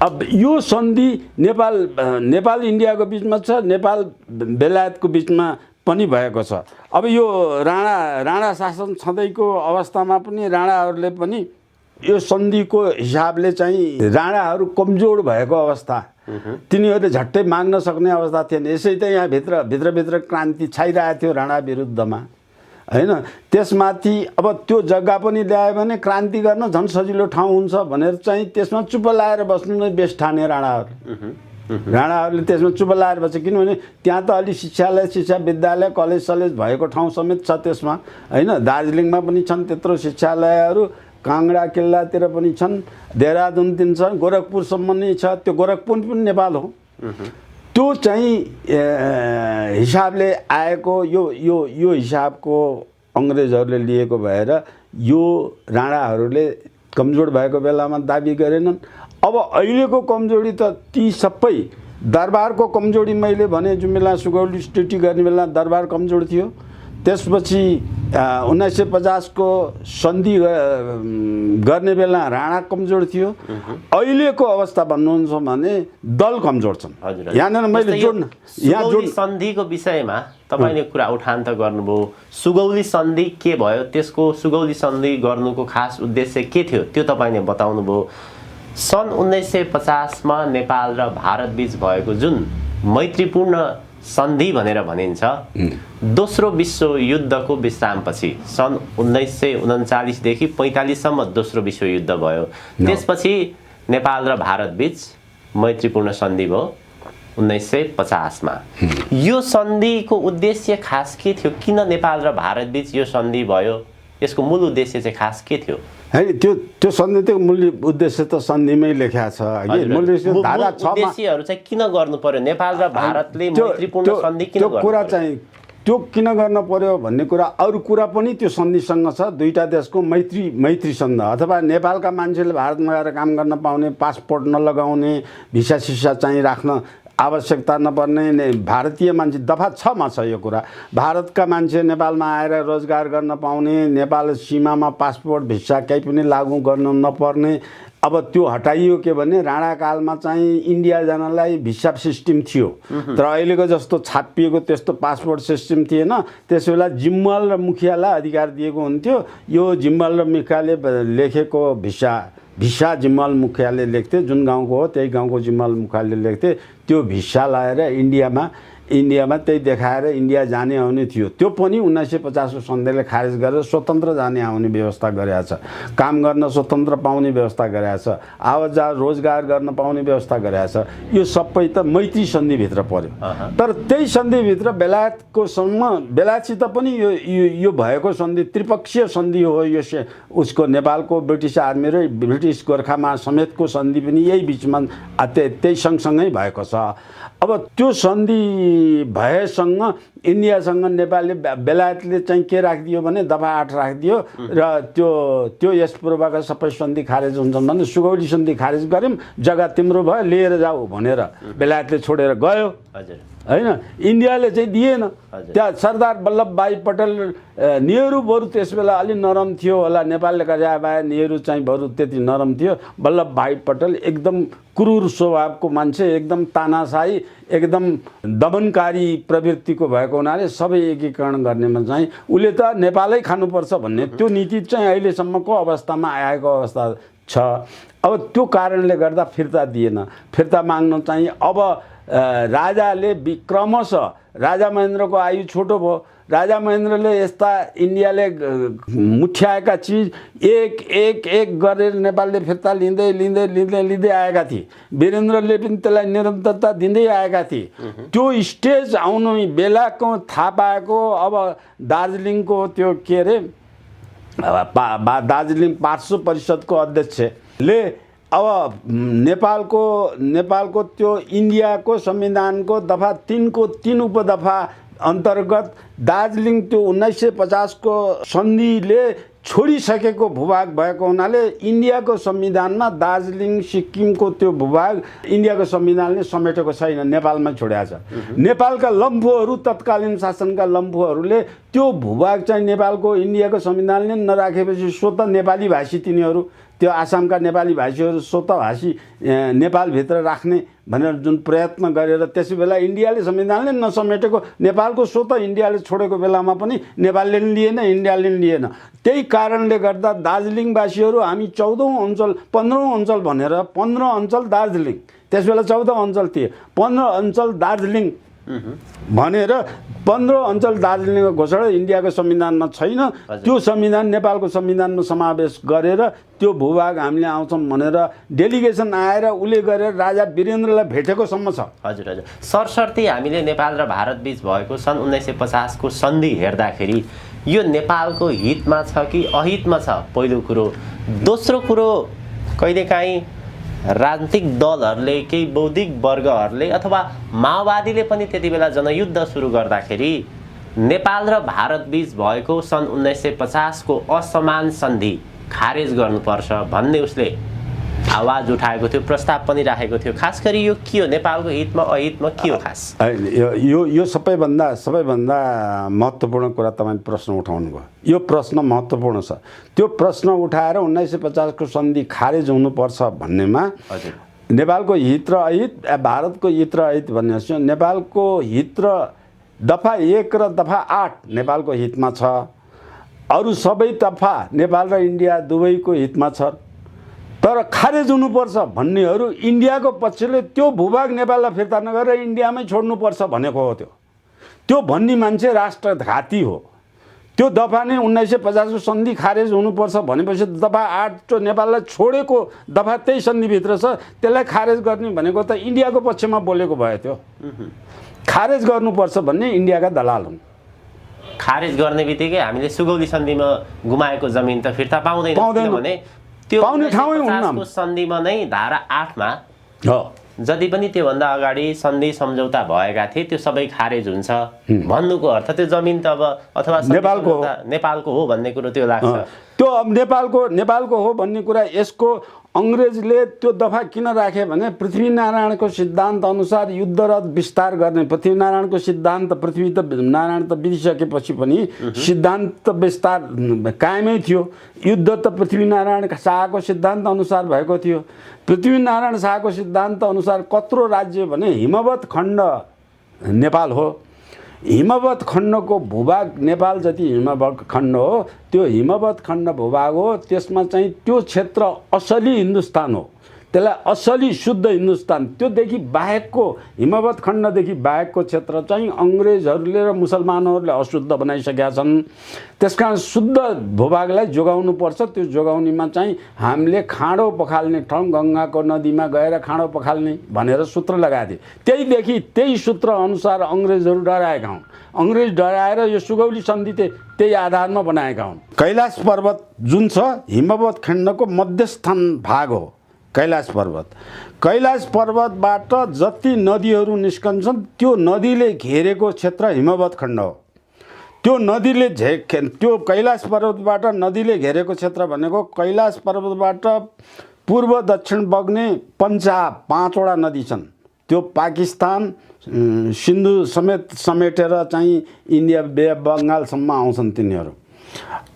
अब यो सन्धि नेपाल इन्डियाको बिचमा छ, नेपाल बेलायतको बिचमा पनि भएको छ। अब यो राणा शासन छँदैको अवस्थामा पनि राणाहरूले पनि यो सन्धिको हिसाबले चाहिँ राणाहरू कमजोर भएको अवस्था, तिनीहरूले झट्टै माग्न सक्ने अवस्था थिएन। यसै त यहाँ भित्र क्रान्ति छाइरहेको थियो राणा विरुद्धमा होइन। त्यसमाथि अब त्यो जग्गा पनि ल्यायो भने क्रान्ति गर्न झन् सजिलो ठाउँ हुन्छ भनेर चाहिँ त्यसमा चुप लाएर बस्नु नै बेस्ट ठाने राणाहरूले त्यसमा चुप लाएर बस्छ। किनभने त्यहाँ त अलि शिक्षा विद्यालय, कलेज सलेज भएको ठाउँ समेत छ त्यसमा होइन। दार्जिलिङमा पनि छन् त्यत्रो शिक्षालयहरू, काङ्गडा किल्लातिर पनि छन्, देहरादुनतिर छन्, गोरखपुरसम्म नै छ। त्यो गोरखपुर पनि नेपाल हो। त्यो चाहिँ हिसाबले आएको यो हिसाबको अङ्ग्रेजहरूले लिएको भएर यो राणाहरूले कमजोर भएको बेलामा दाबी गरेनन्। अब अहिलेको कमजोरी त ती सबै दरबारको कमजोरी मैले भने जुन बेला सुगौली स्टेटी गर्ने बेला दरबार कमजोर थियो। त्यसपछि 1950 को सन्धि गर्ने बेला राणा कमजोर थियो। अहिलेको अवस्था भन्नुहुन्छ भने दल कमजोर छन्। यहाँनिर मैले जोड्न सुगौली सन्धिको विषयमा तपाईले कुरा उठान त गर्नुभयो। सुगौली सन्धि के भयो, त्यसको सुगौली सन्धि गर्नुको खास उद्देश्य के थियो त्यो तपाईले बताउनु भयो। सन् 1950 मा नेपाल र भारत बीच भएको जुन मैत्रीपूर्ण सन्धि भनेर भनिन्छ, दोस्रो विश्व युद्धको विश्रामपछि सन् 1939 देखि 45 सम्म दोस्रो विश्व युद्ध भयो। त्यसपछि नेपाल र भारत बीच मैत्रीपूर्ण सन्धि भयो 1950 मा। यो सन्धिको उद्देश्य खास के थियो? किन नेपाल र भारत बीच यो सन्धि भयो? यसको मूल उद्देश्य चाहिँ खास के थियो? है त्यो सन्धिको मूल उद्देश्य त सन्धिमै लेखा छ। मूल उद्देश्यहरू चाहिँ किन गर्नु पर्यो? नेपाल र भारतले मैत्रीपूर्ण सन्धि किन गर्नु? त्यो कुरा चाहिँ त्यो किन गर्न पर्यो भन्ने कुरा, अरू कुरा पनि त्यो सन्धिसँग छ। दुईटा देशको मैत्री सन्ध, अथवा नेपालका मान्छेले भारतमा गएर काम गर्न पाउने, पासपोर्ट नलगाउने, भिसा सिसा चाहिँ राख्न आवश्यकता नपर्ने, भारतीय मान्छे दफा 6 मा छ यो कुरा। भारतका मान्छे नेपालमा आएर रोजगार गर्न पाउने, नेपाल सीमामा पासपोर्ट भिसा केही पनि लागू गर्न नपर्ने। अब त्यो हटाइयो के भने राणाकालमा चाहिँ इन्डिया जानलाई भिसा सिस्टम थियो, तर अहिलेको जस्तो छापिएको त्यस्तो पासपोर्ट सिस्टम थिएन। त्यसबेला जिम्मल र मुखियालाई अधिकार दिएको हुन्थ्यो। यो जिम्मल र मुखियाले लेखेको भिसा जिम्मल मुखियाले लेख्थे, जुन गाउँको हो त्यही गाउँको जिम्मल मुखियाले लेख्थे। त्यो भिसा लाएर इन्डियामा त्यही देखाएर इन्डिया जाने आउने थियो। त्यो पनि 1950 को सन्धिले खारेज गरेर स्वतन्त्र जाने आउने व्यवस्था गरेको छ, काम गर्न स्वतन्त्र पाउने व्यवस्था गरेको छ, आवत जावत रोजगार गर्न पाउने व्यवस्था गरेको छ। यो सबै त मैत्री सन्धिभित्र पर्यो। तर त्यही सन्धिभित्र बेलायतसित पनि यो भएको सन्धि त्रिपक्षीय सन्धि हो। यो उसको नेपालको ब्रिटिस आर्मी र ब्रिटिस गोर्खामा समेतको सन्धि पनि यही बिचमा त्यही सँगसँगै भएको छ। अब त्यो सन्धि भएसँग इन्डियासँग नेपालले बेलायतले चाहिँ के राखिदियो भने दफा 8 राखिदियो र त्यो यस पूर्वका सबै सन्धि खारेज हुन्छन् भने सुगौली सन्धि खारेज गर्यौँ, जग्गा तिम्रो भयो लिएर जाऊ भनेर बेलायतले छोडेर गयो हैन। इन्डियाले चाहिँ दिएन। त्यहाँ सरदार वल्लभ भाइ पटेल नेहरू बरु त्यसबेला अलि नरम थियो होला, नेपालले गरे भए नेहरू चाहिँ बरु त्यति नरम थियो। वल्लभ भाइ पटेल एकदम क्रूर स्वभावको मान्छे, एकदम तानाशाही, एकदम दमनकारी प्रवृत्तिको भएको हुनाले सबै एकीकरण गर्नेमा चाहिँ उसले त नेपालै खानुपर्छ भन्ने त्यो नीति चाहिँ अहिलेसम्मको अवस्थामा आएको अवस्था छ। अब त्यो कारणले गर्दा फिर्ता दिएन। फिर्ता माग्न चाहिँ अब राजाले क्रमशः राजा महेन्द्रको आयु छोटो भयो। राजा महेन्द्रले यस्ता इन्डियाले मुठ्याएका चिज एक गरेर नेपालले फिर्ता लिँदै आएका थिए। वीरेन्द्रले पनि त्यसलाई निरन्तरता दिँदै आएका थिए। त्यो स्टेज आउनु बेलाको थाहा पाएको अब दार्जिलिङको त्यो के अरे दार्जिलिङ पार्श्व परिषदको अध्यक्षले अब नेपालको त्यो इन्डियाको संविधानको दफा 3 को 3 उपदफा अन्तर्गत दार्जिलिङ त्यो 1950 को सन्धिले छोडिसकेको भूभाग भएको हुनाले इन्डियाको संविधानमा दार्जिलिङ सिक्किमको त्यो भूभाग इन्डियाको संविधानले समेटेको छैन, नेपालमा छोडेको छ। नेपालका लम्फूहरू, तत्कालीन शासनका लम्फूहरूले त्यो भूभाग चाहिँ नेपालको इन्डियाको संविधानले नराखेपछि स्वतः नेपाली भाषी तिनीहरू, त्यो आसामका नेपाली भाषीहरू स्वतः भाषी नेपालभित्र राख्ने भनेर जुन प्रयत्न गरेर त्यसै बेला इन्डियाले संविधानले नसमेटेको नेपालको स्वतः इन्डियाले छोडेको बेलामा पनि नेपालले पनि लिएन, इन्डियाले पनि लिएन। त्यही कारणले गर्दा दार्जिलिङवासीहरू हामी 14औं अञ्चल 15औं अञ्चल भनेर 15 अञ्चल दार्जिलिङ, त्यसबेला 14 अञ्चल थिए, 15 अञ्चल दार्जिलिङ भनेर 15 अञ्चल दार्जिलिङको घोषणा इन्डियाको संविधानमा छैन। त्यो संविधान नेपालको संविधानमा समावेश गरेर त्यो भूभाग हामीले आउँछौँ भनेर डेलिगेसन आएर उसले गरेर राजा वीरेन्द्रलाई भेटेको सम्म छ। हजुर सरसर्ती हामीले नेपाल र भारत बीच भएको सन् 1950 को सन्धि हेर्दाखेरि यो नेपालको हितमा छ कि अहितमा छ पहिलो कुरो। दोस्रो कुरो कहिलेकाहीँ राजनीतिक दलहरूले, केही बौद्धिक वर्गहरूले अथवा माओवादीले पनि त्यति बेला जनयुद्ध सुरु गर्दाखेरि नेपाल र भारत बीच भएको सन् 1950 को असमान सन्धि खारेज गर्नुपर्छ भन्ने उसले आवाज उठाएको थियो, प्रस्ताव पनि राखेको थियो। खास गरी यो के हो, नेपालको हितमा अहितमा के हो खास? यो सबैभन्दा महत्त्वपूर्ण कुरा तपाईँले प्रश्न उठाउनु भयो। यो प्रश्न महत्त्वपूर्ण छ। त्यो प्रश्न उठाएर 1950 को सन्धि खारेज हुनुपर्छ भन्नेमा नेपालको हित र अहित, भारतको हित र अहित भन्ने छ। नेपालको हित र दफा 1 र दफा 8 नेपालको हितमा छ। अरू सबै दफा नेपाल र इन्डिया दुवैको हितमा छ। तर खारेज हुनुपर्छ भन्नेहरू इन्डियाको पक्षले त्यो भूभाग नेपाललाई फिर्ता नगरेर इन्डियामै छोड्नुपर्छ भनेको हो। त्यो भन्ने मान्छे राष्ट्रघाती हो। त्यो दफा नै 1950 को सन्धि खारेज हुनुपर्छ भनेपछि दफा 8 जो नेपाललाई छोडेको दफा त्यही सन्धिभित्र छ, त्यसलाई खारेज गर्ने भनेको त इन्डियाको पक्षमा बोलेको भयो। त्यो खारेज गर्नुपर्छ भन्ने इन्डियाका दलाल हुन्। खारेज गर्ने बित्तिकै हामीले सुगौली सन्धिमा गुमाएको जमिन त फिर्ता पाउँदैनौँ, किनभने त्यो पाउने ठाउँै हुन्न। सन्धिमा नै धारा 8 मा जति पनि त्योभन्दा अगाडि सन्धि सम्झौता भएका थिए त्यो सबै खारेज हुन्छ भन्नुको अर्थ त्यो जमिन त अब अथवा नेपालको हो भन्ने कुरो त्यो लाग्छ। त्यो अब नेपालको हो भन्ने कुरा यसको अङ्ग्रेजले त्यो दफा किन राखे भने पृथ्वीनारायणको सिद्धान्त अनुसार युद्धरत विस्तार गर्ने। पृथ्वीनारायणको सिद्धान्त पृथ्वीनारायण त बितिसकेपछि पनि सिद्धान्त विस्तार कायमै थियो। युद्ध त पृथ्वीनारायण शाहको सिद्धान्त अनुसार भएको थियो। पृथ्वीनारायण शाहको सिद्धान्त अनुसार कत्रो राज्य भने हिमवत खण्ड नेपाल हो। हिमवत खण्डको भूभाग नेपाल जति हिमवत खण्ड हो, त्यो हिमवत खण्ड भूभाग हो। त्यसमा चाहिँ त्यो क्षेत्र असली हिन्दुस्तान हो। त्यसलाई असली शुद्ध हिन्दुस्तान, त्योदेखि बाहेकको हिमवत खण्डदेखि बाहेकको क्षेत्र चाहिँ अङ्ग्रेजहरूले र मुसलमानहरूले अशुद्ध बनाइसकेका छन्। त्यसकारण शुद्ध भूभागलाई जोगाउनुपर्छ। त्यो जोगाउनेमा चाहिँ हामीले खाँडो पखाल्ने ठाउँ गङ्गाको नदीमा गएर खाँडो पखाल्ने भनेर सूत्र लगाएको थिए। त्यही सूत्र अनुसार अङ्ग्रेजहरू डराएका हुन्। अङ्ग्रेज डराएर यो सुगौली सन्धि त्यही आधारमा बनाएका हुन्। कैलाश पर्वत जुन छ हिमवत खण्डको मध्यस्थान भाग हो। कैलाश पर्वतबाट जति नदीहरू निस्कन्छन् त्यो नदीले घेरेको क्षेत्र हिमवत खण्ड हो। त्यो कैलाश पर्वतबाट नदीले घेरेको क्षेत्र भनेको कैलाश पर्वतबाट पूर्व दक्षिण बग्ने पन्जाब 5 वटा नदी छन्। त्यो पाकिस्तान सिन्धु समेटेर चाहिँ इन्डिया बे अफ बङ्गालसम्म आउँछन् तिनीहरू।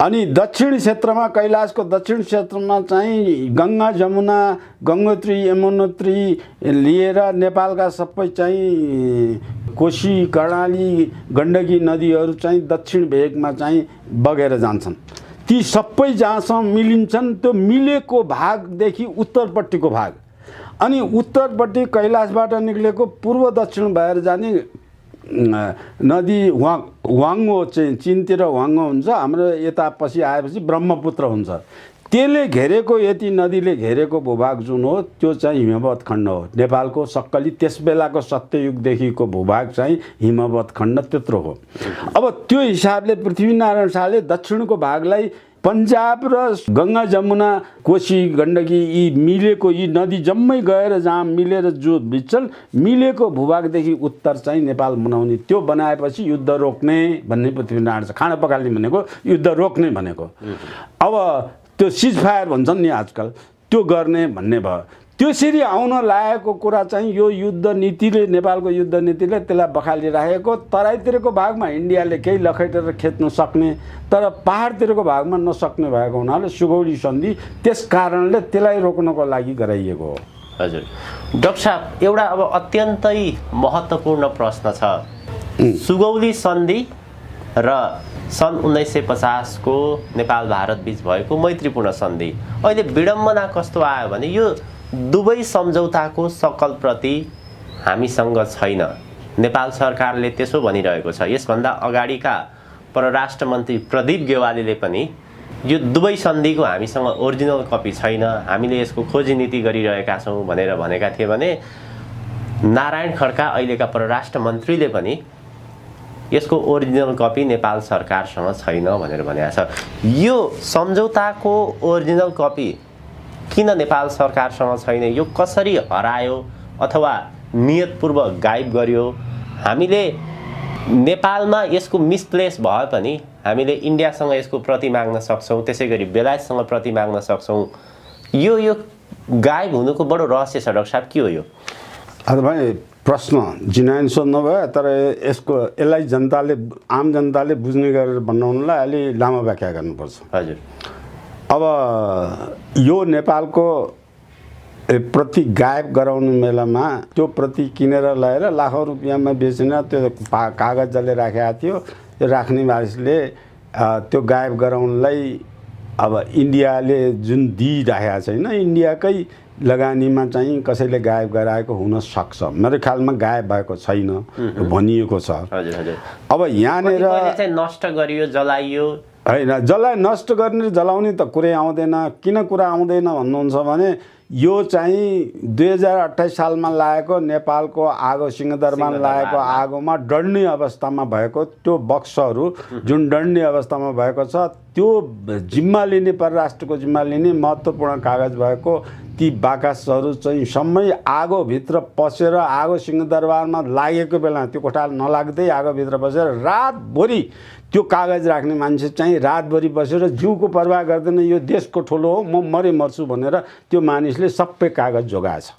अनि दक्षिण क्षेत्रमा कैलाशको दक्षिण क्षेत्रमा चाहिँ गङ्गा जमुना गङ्गोत्री यमुनोत्री लिएर नेपालका सबै चाहिँ कोशी कर्णाली गण्डकी नदीहरू चाहिँ दक्षिण भेगमा चाहिँ बगेर जान्छन्। ती सबै जहाँसम्म मिलिन्छन् त्यो मिलेको भागदेखि उत्तरपट्टिको भाग, अनि उत्तरपट्टि कैलाशबाट निक्लेको पूर्व दक्षिण भएर जाने नदी वाङ्गो चाहिँ चिनतिर वाङ्गो हुन्छ। हाम्रो यता पछि आएपछि ब्रह्मपुत्र हुन्छ। त्यसले घेरेको यति नदीले घेरेको भूभाग जुन हो त्यो चाहिँ हिमवत खण्ड हो। नेपालको सक्कली त्यस बेलाको सत्ययुगदेखिको भूभाग चाहिँ हिमवत खण्ड त्यत्रो हो। अब त्यो हिसाबले पृथ्वीनारायण शाहले दक्षिणको भागलाई पन्जाब र गङ्गा जमुना कोशी गण्डकी यी मिलेको यी नदी जम्मै गएर जहाँ मिलेर जो भिज्छन् मिलेको भूभागदेखि उत्तर चाहिँ नेपाल बनाउने। त्यो बनाएपछि युद्ध रोक्ने भन्ने पृथ्वीनारायण शाह, खाना पकाल्ने भनेको युद्ध रोक्ने भनेको। अब त्यो सिज फायर भन्छन् नि आजकल, त्यो गर्ने भन्ने भयो। त्यसरी आउन लागेको कुरा चाहिँ यो युद्ध नीतिले, नेपालको युद्ध नीतिले त्यसलाई बखालिराखेको। तराईतिरको भागमा इन्डियाले केही लखेटेर खेच्न सक्ने, तर पहाडतिरको भागमा नसक्ने भएको हुनाले सुगौली सन्धि त्यस कारणले त्यसलाई रोक्नको लागि गराइएको हो। हजुर डाक्टर साहब, एउटा अब अत्यन्तै महत्त्वपूर्ण प्रश्न छ। सुगौली सन्धि र सन् 1950 को नेपाल भारत बीच भएको मैत्रीपूर्ण सन्धि, अहिले विडम्बना कस्तो आयो भने यो दुवै सम्झौताको सकल प्रति हामीसँग छैन। नेपाल सरकारले त्यसो भनिरहेको छ। यसभन्दा अगाडिका परराष्ट्र मन्त्री प्रदीप गेवालीले पनि यो दुवै सन्धिको हामीसँग ओरिजिनल कपी छैन, हामीले यसको खोजी नीति गरिरहेका छौँ भनेर भनेका थिए भने नारायण खड्का अहिलेका परराष्ट्र मन्त्रीले पनि यसको ओरिजिनल कपी नेपाल सरकारसँग छैन भनेर भनेको छ। यो सम्झौताको ओरिजिनल कपी किन नेपाल सरकारसँग छैन? यो कसरी हरायो अथवा नियतपूर्वक गायब गरियो? हामीले नेपालमा यसको मिसप्लेस भए पनि हामीले इन्डियासँग यसको प्रति माग्न सक्छौँ, त्यसै गरी बेलायतसँग प्रति माग्न सक्छौँ। यो गायब हुनुको बडो रहस्य छ डाक्टर साहब, के हो यो? भाइ प्रश्न जिनाइन सोध्नु भयो, तर यसलाई आम जनताले बुझ्ने गरेर बनाउनलाई अलि लामो व्याख्या गर्नुपर्छ। हजुर। अब यो नेपालको प्रति गायब गराउने बेलामा त्यो प्रति किनेर ल्याएर लाखौँ रुपियाँमा बेचेर त्यो कागज जसले राखेको थियो, त्यो राख्ने मानिसले त्यो गायब गराउनलाई अब इन्डियाले जुन दिइराखेको छैन, इन्डियाकै लगानीमा चाहिँ कसैले गायब गराएको हुन सक्छ। मेरो ख्यालमा गायब भएको छैन भनिएको छ। हजुर हजुर। अब यहाँनिर चाहिँ नष्ट गरियो, जलाइयो होइन, नष्ट गर्ने जलाउने त कुरै आउँदैन। किन कुरा आउँदैन भन्नुहुन्छ भने यो चाहिँ 2028 सालमा लागेको नेपालको आगो, सिंहदरबारमा लागेको आगोमा डढ्ने अवस्थामा भएको त्यो बक्सहरू जुन डढ्ने अवस्थामा भएको छ, त्यो जिम्मा लिने, परराष्ट्रको जिम्मा लिने महत्त्वपूर्ण कागज भएको ती बाकसहरू चाहिँ समय आगोभित्र पसेर, आगो सिंहदरबारमा लागेको बेला त्यो कोठा नलाग्दै आगोभित्र पसेर रातभरि त्यो कागज राख्ने मान्छे चाहिँ रातभरि बसेर जिउको परवाह गर्दैन, यो देशको ठुलो हो, म मरे मर्छु भनेर त्यो मानिसले सबै कागज जोगाएछ।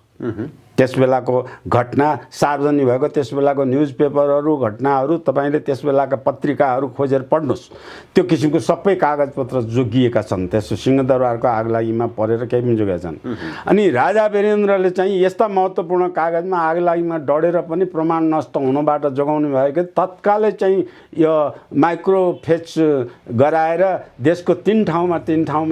त्यस बेलाको घटना सार्वजनिक भएको, त्यस बेलाको न्युज पेपरहरू, घटनाहरू तपाईँले त्यस बेलाका पत्रिकाहरू खोजेर पढ्नुहोस्। त्यो किसिमको सबै कागजपत्र जोगिएका छन्। त्यसो सिंहदरबारको आगलागीमा परेर केही पनि जोगेका छन्। अनि राजा वीरेन्द्रले चाहिँ यस्ता महत्त्वपूर्ण कागजमा आगलागीमा डढेर पनि प्रमाण नष्ट हुनबाट जोगाउनु भएको तत्कालै चाहिँ यो माइक्रोफेच गराएर देशको 3 ठाउँमा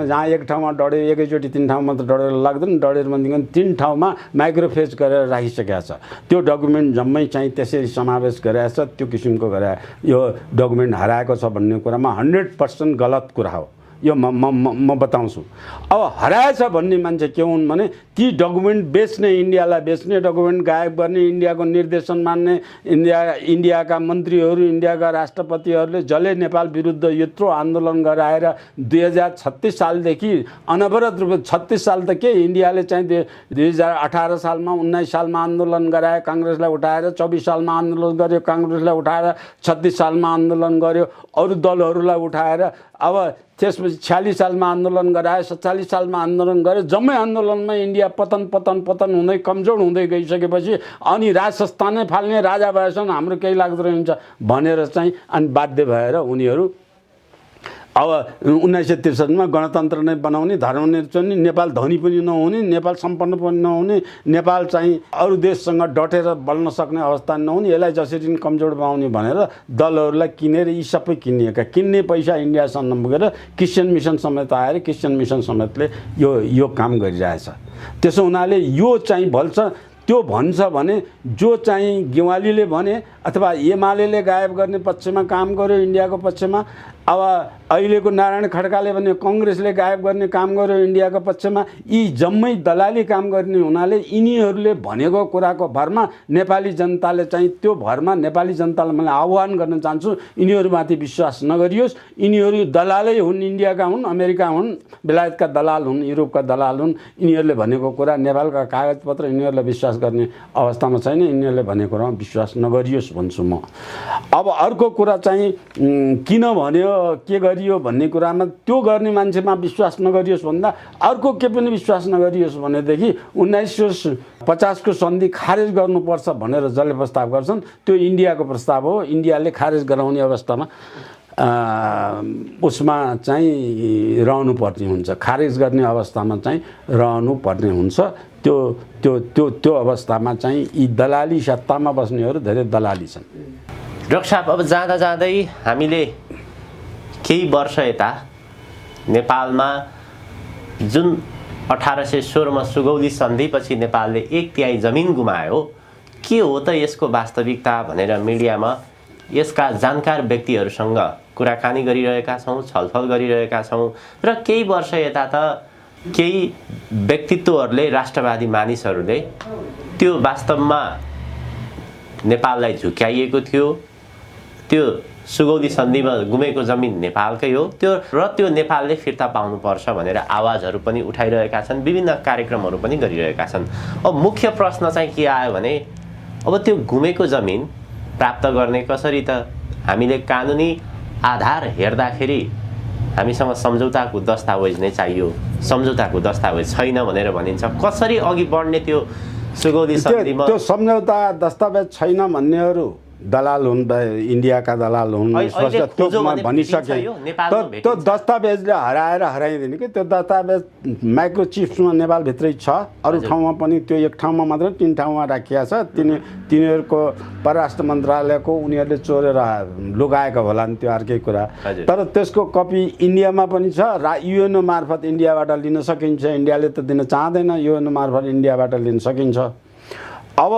जहाँ एक ठाउँमा डढ्यो, एकैचोटि 3 ठाउँमा त डढेर लाग्दैन, डढेर भन्दिकन 3 ठाउँमा माइक्रोफेच गरेर राखिसकेको छ। त्यो डकुमेन्ट जम्मै चाहिँ त्यसरी समावेश गरेको छ। त्यो किसिमको गरे यो डकुमेन्ट हराएको छ भन्ने कुरामा 100% गलत कुरा हो। यो म बताउँछु। अब हराएछ भन्ने मान्छे के हुन् भने ती डकुमेन्ट बेच्ने, इन्डियालाई बेच्ने, डकुमेन्ट गायब गर्ने, इन्डियाको निर्देशन मान्ने इन्डियाका मन्त्रीहरू, इन्डियाका राष्ट्रपतिहरूले जसले नेपाल विरुद्ध यत्रो आन्दोलन गराएर 2036 सालदेखि अनवरत रूपमा 36 साल त के इन्डियाले चाहिँ 2018 सालमा 19 सालमा आन्दोलन गरायो, काङ्ग्रेसलाई उठाएर 24 सालमा आन्दोलन गर्यो, काङ्ग्रेसलाई उठाएर 36 सालमा आन्दोलन गर्यो, अरू दलहरूलाई उठाएर अब त्यसपछि 46 सालमा आन्दोलन गरायो, 47 सालमा आन्दोलन गर्यो। जम्मै आन्दोलनमा इन्डिया पतन हुँदै कमजोर हुँदै गइसकेपछि अनि राज संस्थानै फाल्ने राजा भएछन्, हाम्रो केही लाग्दो रहन्छ भनेर चाहिँ अनि बाध्य भएर उनीहरू अब 1963 मा गणतन्त्र नै बनाउने, धर्मनिरपेक्ष, नेपाल धनी पनि नहुने, नेपाल सम्पन्न पनि नहुने, नेपाल चाहिँ अरू देशसँग डटेर बल्न सक्ने अवस्था नहुने, यसलाई जसरी कमजोर बनाउने भनेर दलहरूलाई किनेर यी सबै किनिएका, किन्ने पैसा इन्डियासँग पुगेर क्रिस्चियन मिसन समेत आएर क्रिस्चियन मिसन समेतले यो काम गरिरहेछ। त्यसो हुनाले यो चाहिँ भल्छ। त्यो भन्छ भने जो चाहिँ गेवालीले भने अथवा एमाले गायब गर्ने पक्षमा काम गर्यो, इन्डियाको पक्षमा, अब अहिलेको नारायण खड्काले भने कङ्ग्रेसले गायब गर्ने काम गर्यो इन्डियाको पक्षमा, यी जम्मै दलाली काम गर्ने हुनाले यिनीहरूले भनेको कुराको भरमा नेपाली जनताले चाहिँ त्यो भरमा नेपाली जनतालाई मैले आह्वान गर्न चाहन्छु, यिनीहरूमाथि विश्वास नगरियोस्। यिनीहरू दलालै हुन्, इन्डियाका हुन्, अमेरिका हुन्, बेलायतका दलाल हुन्, युरोपका दलाल हुन्। यिनीहरूले भनेको कुरा नेपालका कागजपत्र यिनीहरूलाई विश्वास गर्ने अवस्थामा छैन। यिनीहरूले भनेको कुरामा विश्वास नगरियोस् भन्छु म। अब अर्को कुरा चाहिँ किन भन्यो, के गरियो भन्ने कुरामा त्यो गर्ने मान्छेमा विश्वास नगरियोस् भन्दा अर्को के पनि विश्वास नगरियोस् भनेदेखि 1950 को सन्धि खारेज गर्नुपर्छ भनेर जसले प्रस्ताव गर्छन् त्यो इन्डियाको प्रस्ताव हो। इन्डियाले खारेज गराउने अवस्थामा उसमा चाहिँ रहनु पर्ने हुन्छ, खारेज गर्ने अवस्थामा चाहिँ रहनु पर्ने हुन्छ। त्यो अवस्थामा चाहिँ यी दलाली सत्तामा बस्नेहरू धेरै दलाली छन्। डाक्टर साहब, अब जाँदा जाँदै हामीले केही वर्ष यता नेपालमा जुन 1816 मा सुगौली सन्धिपछि नेपालले 1/3 जमिन गुमायो, के हो त यसको वास्तविकता भनेर मिडियामा यसका जानकार व्यक्तिहरूसँग कुराकानी गरिरहेका छौँ, छलफल गरिरहेका छौँ र केही वर्ष यता त केही व्यक्तित्वहरूले, राष्ट्रवादी मानिसहरूले त्यो वास्तवमा नेपाललाई झुक्याइएको थियो, त्यो सुगौली सन्धिमा गुमेको जमिन नेपालकै हो, त्यो नेपालले फिर्ता पाउनुपर्छ भनेर आवाजहरू पनि उठाइरहेका छन्, विभिन्न कार्यक्रमहरू पनि गरिरहेका छन्। अब मुख्य प्रश्न चाहिँ के आयो भने अब त्यो गुमेको जमिन प्राप्त गर्ने कसरी त हामीले कानुनी आधार हेर्दाखेरि हामीसँग सम्झौताको दस्तावेज नै चाहियो, सम्झौताको दस्तावेज छैन भनेर भनिन्छ। कसरी अघि बढ्ने त्यो सुगौली सन्धिमा? त्यो सम्झौता दस्तावेज छैन भन्नेहरू दलाल हुन्, इन्डियाका दलाल हुन्, त्यो भनिसके। त्यो दस्तावेजले हराइदिने कि त्यो दस्तावेज माइक्रोचिप्समा नेपालभित्रै छ, अरू ठाउँमा पनि त्यो एक ठाउँमा मात्र 3 ठाउँमा राखिया छ। तिनीहरूको परराष्ट्र मन्त्रालयको उनीहरूले चोरेर लुकाएको होला नि, त्यो अर्कै कुरा। तर त्यसको कपी इन्डियामा पनि छ, युएनओ मार्फत इन्डियाबाट लिन सकिन्छ। इन्डियाले त दिन चाहँदैन, युएनओ मार्फत इन्डियाबाट लिन सकिन्छ। अब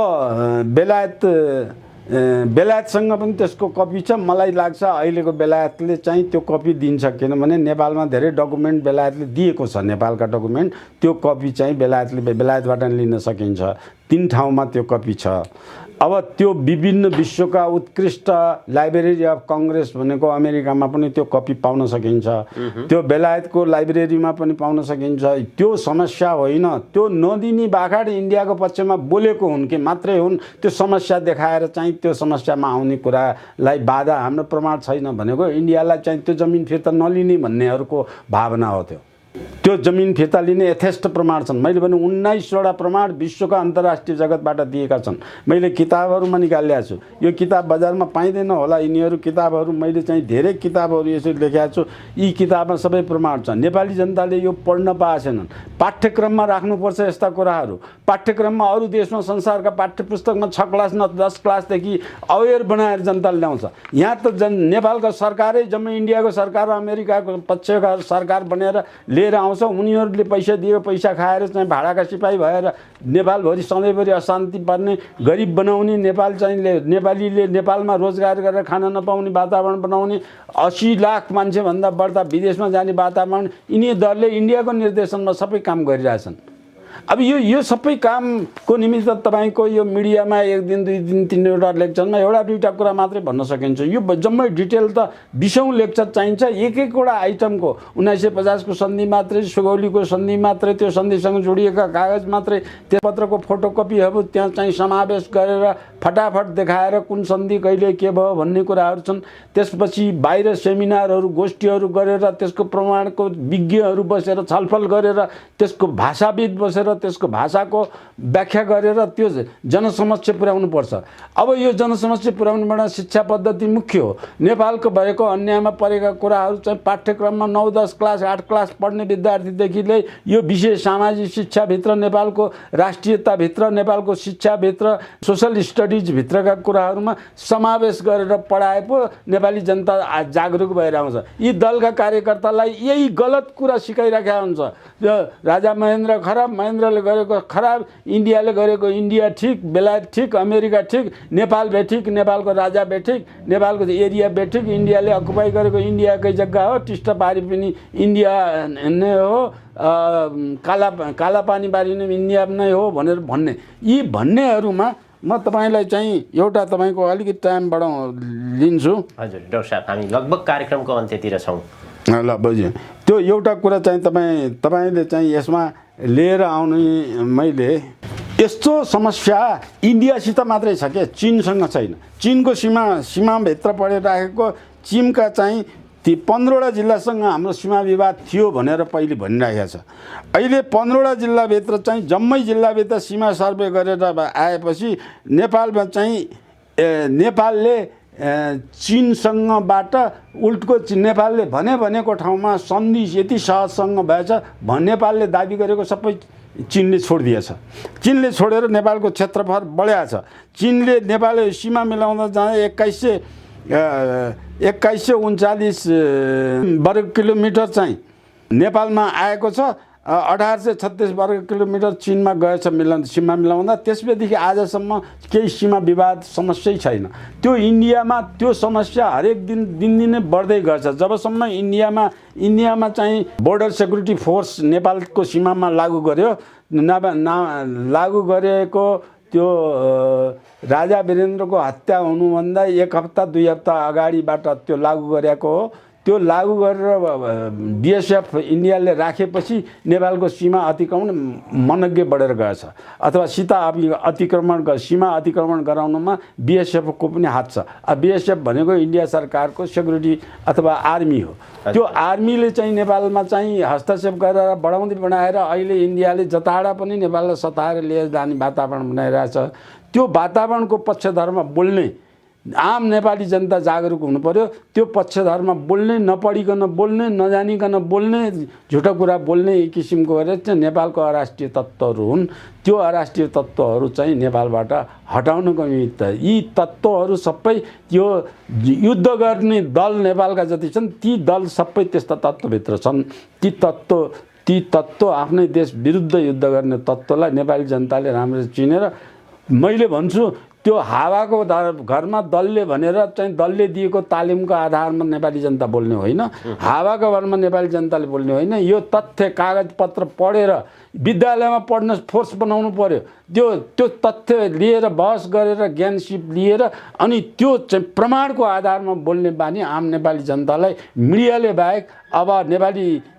बेलायतसँग पनि त्यसको कपी छ। मलाई लाग्छ अहिलेको बेलायतले चाहिँ त्यो कपी दिन्छ, किनभने नेपालमा धेरै डकुमेन्ट बेलायतले दिएको छ। नेपालका डकुमेन्ट त्यो कपी चाहिँ बेलायतबाट लिन सकिन्छ। 3 ठाउँमा त्यो कपी छ। अब त्यो विभिन्न विश्वका उत्कृष्ट लाइब्रेरी अफ कङ्ग्रेस भनेको अमेरिकामा पनि त्यो कपी पाउन सकिन्छ, त्यो बेलायतको लाइब्रेरीमा पनि पाउन सकिन्छ। त्यो समस्या होइन। त्यो नदिनी बाखाड इन्डियाको पक्षमा बोलेको हुन् कि मात्रै हुन्। त्यो समस्या देखाएर चाहिँ त्यो समस्यामा आउने कुरालाई बाधा हाम्रो प्रमाण छैन भनेको इन्डियालाई चाहिँ त्यो जमिन फिर्ता नलिने भन्नेहरूको भावना हो। त्यो जमिन फिर्ता लिने यथेष्ट प्रमाण छन्। मैले भने 19वटा प्रमाण विश्वका अन्तर्राष्ट्रिय जगतबाट दिएका छन्। मैले किताबहरूमा निकालेको छु। यो किताब बजारमा पाइँदैन होला, यिनीहरू किताबहरू मैले चाहिँ धेरै किताबहरू यसरी लेखेको छु। यी किताबमा सबै प्रमाण छ। नेपाली जनताले यो पढ्न पाएछन्। पाठ्यक्रममा राख्नुपर्छ यस्ता कुराहरू। पाठ्यक्रममा अरू देशमा संसारका पाठ्यपुस्तकमा 6 क्लास न 10 क्लासदेखि अवेर बनाएर जनताले ल्याउँछ। यहाँ त नेपालको सरकारै जम्मै इन्डियाको सरकार र अमेरिकाको पक्षका सरकार बनेर लिएर आउँछ। उनीहरूले पैसा दियो, पैसा खाएर चाहिँ भाडाका सिपाही भएर नेपालभरि सधैँभरि अशान्ति पर्ने, गरिब बनाउने, नेपालीले नेपालमा रोजगार गरेर खान नपाउने वातावरण बनाउने, 80 लाख मान्छेभन्दा बढ्ता विदेशमा जाने वातावरण यिनी दलले इन्डियाको निर्देशनमा सबै काम गरिरहेछन्। अब यो सबै कामको निमित्त तपाईँको यो मिडियामा 1 दिन 2 दिन 3वटा लेक्चरमा 1-2टा कुरा मात्रै भन्न सकिन्छ। यो जम्मै डिटेल त 20औं लेक्चर चाहिन्छ। एक-एकवटा आइटमको 1950 को सन्धि मात्रै, सुगौलीको सन्धि मात्रै, त्यो सन्धिसँग जोडिएका कागज मात्रै, त्यो पत्रको फोटोकपीहरू त्यहाँ चाहिँ समावेश गरेर फटाफट देखाएर कुन सन्धि कहिले के भयो भन्ने कुराहरू छन्। त्यसपछि बाहिर सेमिनारहरू, गोष्ठीहरू गरेर त्यसको प्रमाणको विज्ञहरू बसेर छलफल गरेर त्यसको भाषाविद बसेर त्यसको भाषाको व्याख्या गरेर त्यो जनसमक्ष पुर्याउनुपर्छ। अब यो जनसमक्ष पुर्याउनुबाट शिक्षा पद्धति मुख्य हो। नेपालको भएको अन्यायमा परेका कुराहरू चाहिँ पाठ्यक्रममा 9, 10 क्लास, 8 क्लास पढ्ने विद्यार्थीदेखिले यो विषय सामाजिक शिक्षाभित्र, नेपालको राष्ट्रियताभित्र, नेपालको शिक्षाभित्र, सोसल स्टडिजभित्रका कुराहरूमा समावेश गरेर पढाए पो नेपाली जनता जागरुक भएर आउँछ। यी दलका कार्यकर्तालाई यही गलत कुरा सिकाइराखेका हुन्छ। राजा महेन्द्र खराब, महेन्द्रले गरेको खराब, इन्डियाले गरेको इन्डिया ठिक, बेलायत ठिक, अमेरिका ठिक, नेपाल बेठिक, नेपालको राजा बेठिक, नेपालको एरिया बेठिक, इन्डियाले अकुपाई गरेको इन्डियाकै जग्गा हो, टिस्टा पारी पनि इन्डिया नै हो, काला पानी बारी नै इन्डिया नै हो भनेर भन्ने। यी भन्नेहरूमा म तपाईँलाई चाहिँ एउटा तपाईँको अलिकति टाइम लिन्छु। हजुर डाक्टर साहब, हामी लगभग कार्यक्रमको अन्त्यतिर छौँ। ल बुझेँ। त्यो एउटा कुरा चाहिँ तपाईँले चाहिँ यसमा लिएर आउने, मैले यस्तो समस्या इन्डियासित मात्रै छ क्या, चीनसँग छैन। चीनको सीमाभित्र परिराखेको चीनका चाहिँ ती 15वटा जिल्लासँग हाम्रो सीमा विवाद थियो भनेर पहिले भनिरहेको छ। अहिले 15वटा जिल्लाभित्र चाहिँ जम्मै जिल्लाभित्र सीमा सर्वे गरेर आएपछि नेपालमा चाहिँ नेपालले चीनसँगबाट उल्टो नेपालले भनेको ठाउँमा सन्धि यति सहजसँग भएछ नेपालले दाबी गरेको सबै चीनले छोडिदिएछ। चीनले छोडेर नेपालको क्षेत्रफल बढाएको छ। चीनले नेपालले सीमा मिलाउँदा जाँदा 2139 वर्ग किलोमिटर चाहिँ नेपालमा आएको छ। 1836 वर्ग किलोमिटर चीनमा गएछ सीमा मिलाउँदा। त्यसपछि आजसम्म केही सीमा विवाद समस्या छैन। त्यो इन्डियामा त्यो समस्या हरेक दिन दिनदिनै बढ्दै गर्छ। जबसम्म इन्डियामा चाहिँ बोर्डर सेक्युरिटी फोर्स नेपालको सीमामा लागू गर्यो, लागू गरेको त्यो राजा वीरेन्द्रको हत्या हुनुभन्दा 1 हप्ता 2 हप्ता अगाडिबाट त्यो लागू गरेको हो। त्यो लागू गरेर बिएसएफ इन्डियाले राखेपछि नेपालको सीमा अतिक्रमण मनग्गे बढेर गएछ अथवा सीमा अतिक्रमण गराउनमा बिएसएफको पनि हात छ। बिएसएफ भनेको इन्डिया सरकारको सेक्युरिटी अथवा आर्मी हो। त्यो आर्मीले चाहिँ नेपालमा चाहिँ हस्तक्षेप गरेर बनाएर अहिले इन्डियाले जताडा पनि नेपाललाई सताएर लिएर जाने वातावरण बनाइरहेछ। त्यो वातावरणको पक्षधरमा बोल्ने आम नेपाली जनता जागरुक हुनु पर्यो। त्यो पक्षधरमा बोल्ने, नपढिकन बोल्ने, नजानिकन बोल्ने, झुटा कुरा बोल्ने एक किसिमको गरेर चाहिँ नेपालको अराष्ट्रिय तत्त्वहरू हुन्। त्यो अराष्ट्रिय तत्त्वहरू चाहिँ नेपालबाट हटाउनको निमित्त यी तत्त्वहरू सबै त्यो युद्ध गर्ने दल नेपालका जति छन् ती दल सबै त्यस्ता तत्त्वभित्र छन्। ती तत्त्व आफ्नै देश विरुद्ध युद्ध गर्ने तत्त्वलाई नेपाली जनताले राम्ररी चिनेर, मैले भन्छु त्यो हावाको घरमा दलले भनेर चाहिँ दलले दिएको तालिमको आधारमा नेपाली जनता बोल्ने होइन, हावाको घरमा नेपाली जनताले बोल्ने होइन। यो तथ्य कागजपत्र पढेर विद्यालयमा पढ्न फोर्स बनाउनु पर्यो। त्यो तथ्य लिएर बहस गरेर ज्ञान सिप लिएर अनि त्यो चाहिँ प्रमाणको आधारमा बोल्ने बानी आम नेपाली जनतालाई मिडियाले बाहेक अब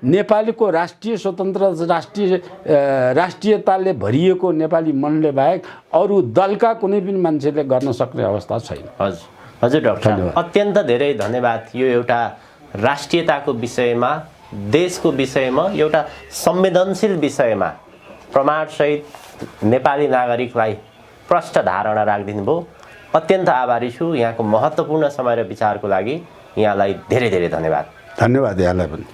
नेपालीको राष्ट्रिय स्वतन्त्र राष्ट्रियताले भरिएको नेपाली मनले बाहेक अरू दलका कुनै पनि मान्छेले गर्न सक्ने अवस्था छैन। हजुर डाक्टर, अत्यन्त धेरै धन्यवाद। यो एउटा राष्ट्रियताको विषयमा, देशको विषयमा, एउटा संवेदनशील विषयमा प्रमाणसहित नेपाली नागरिकलाई प्रष्ट धारणा राखिदिनु भयो। अत्यन्त आभारी छु यहाँको महत्त्वपूर्ण समय र विचारको लागि। यहाँलाई धेरै धेरै धन्यवाद। धन्यवाद यहाँलाई पनि।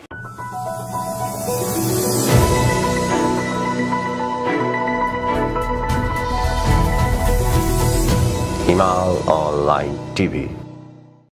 हिमाल अनलाइन टिभी।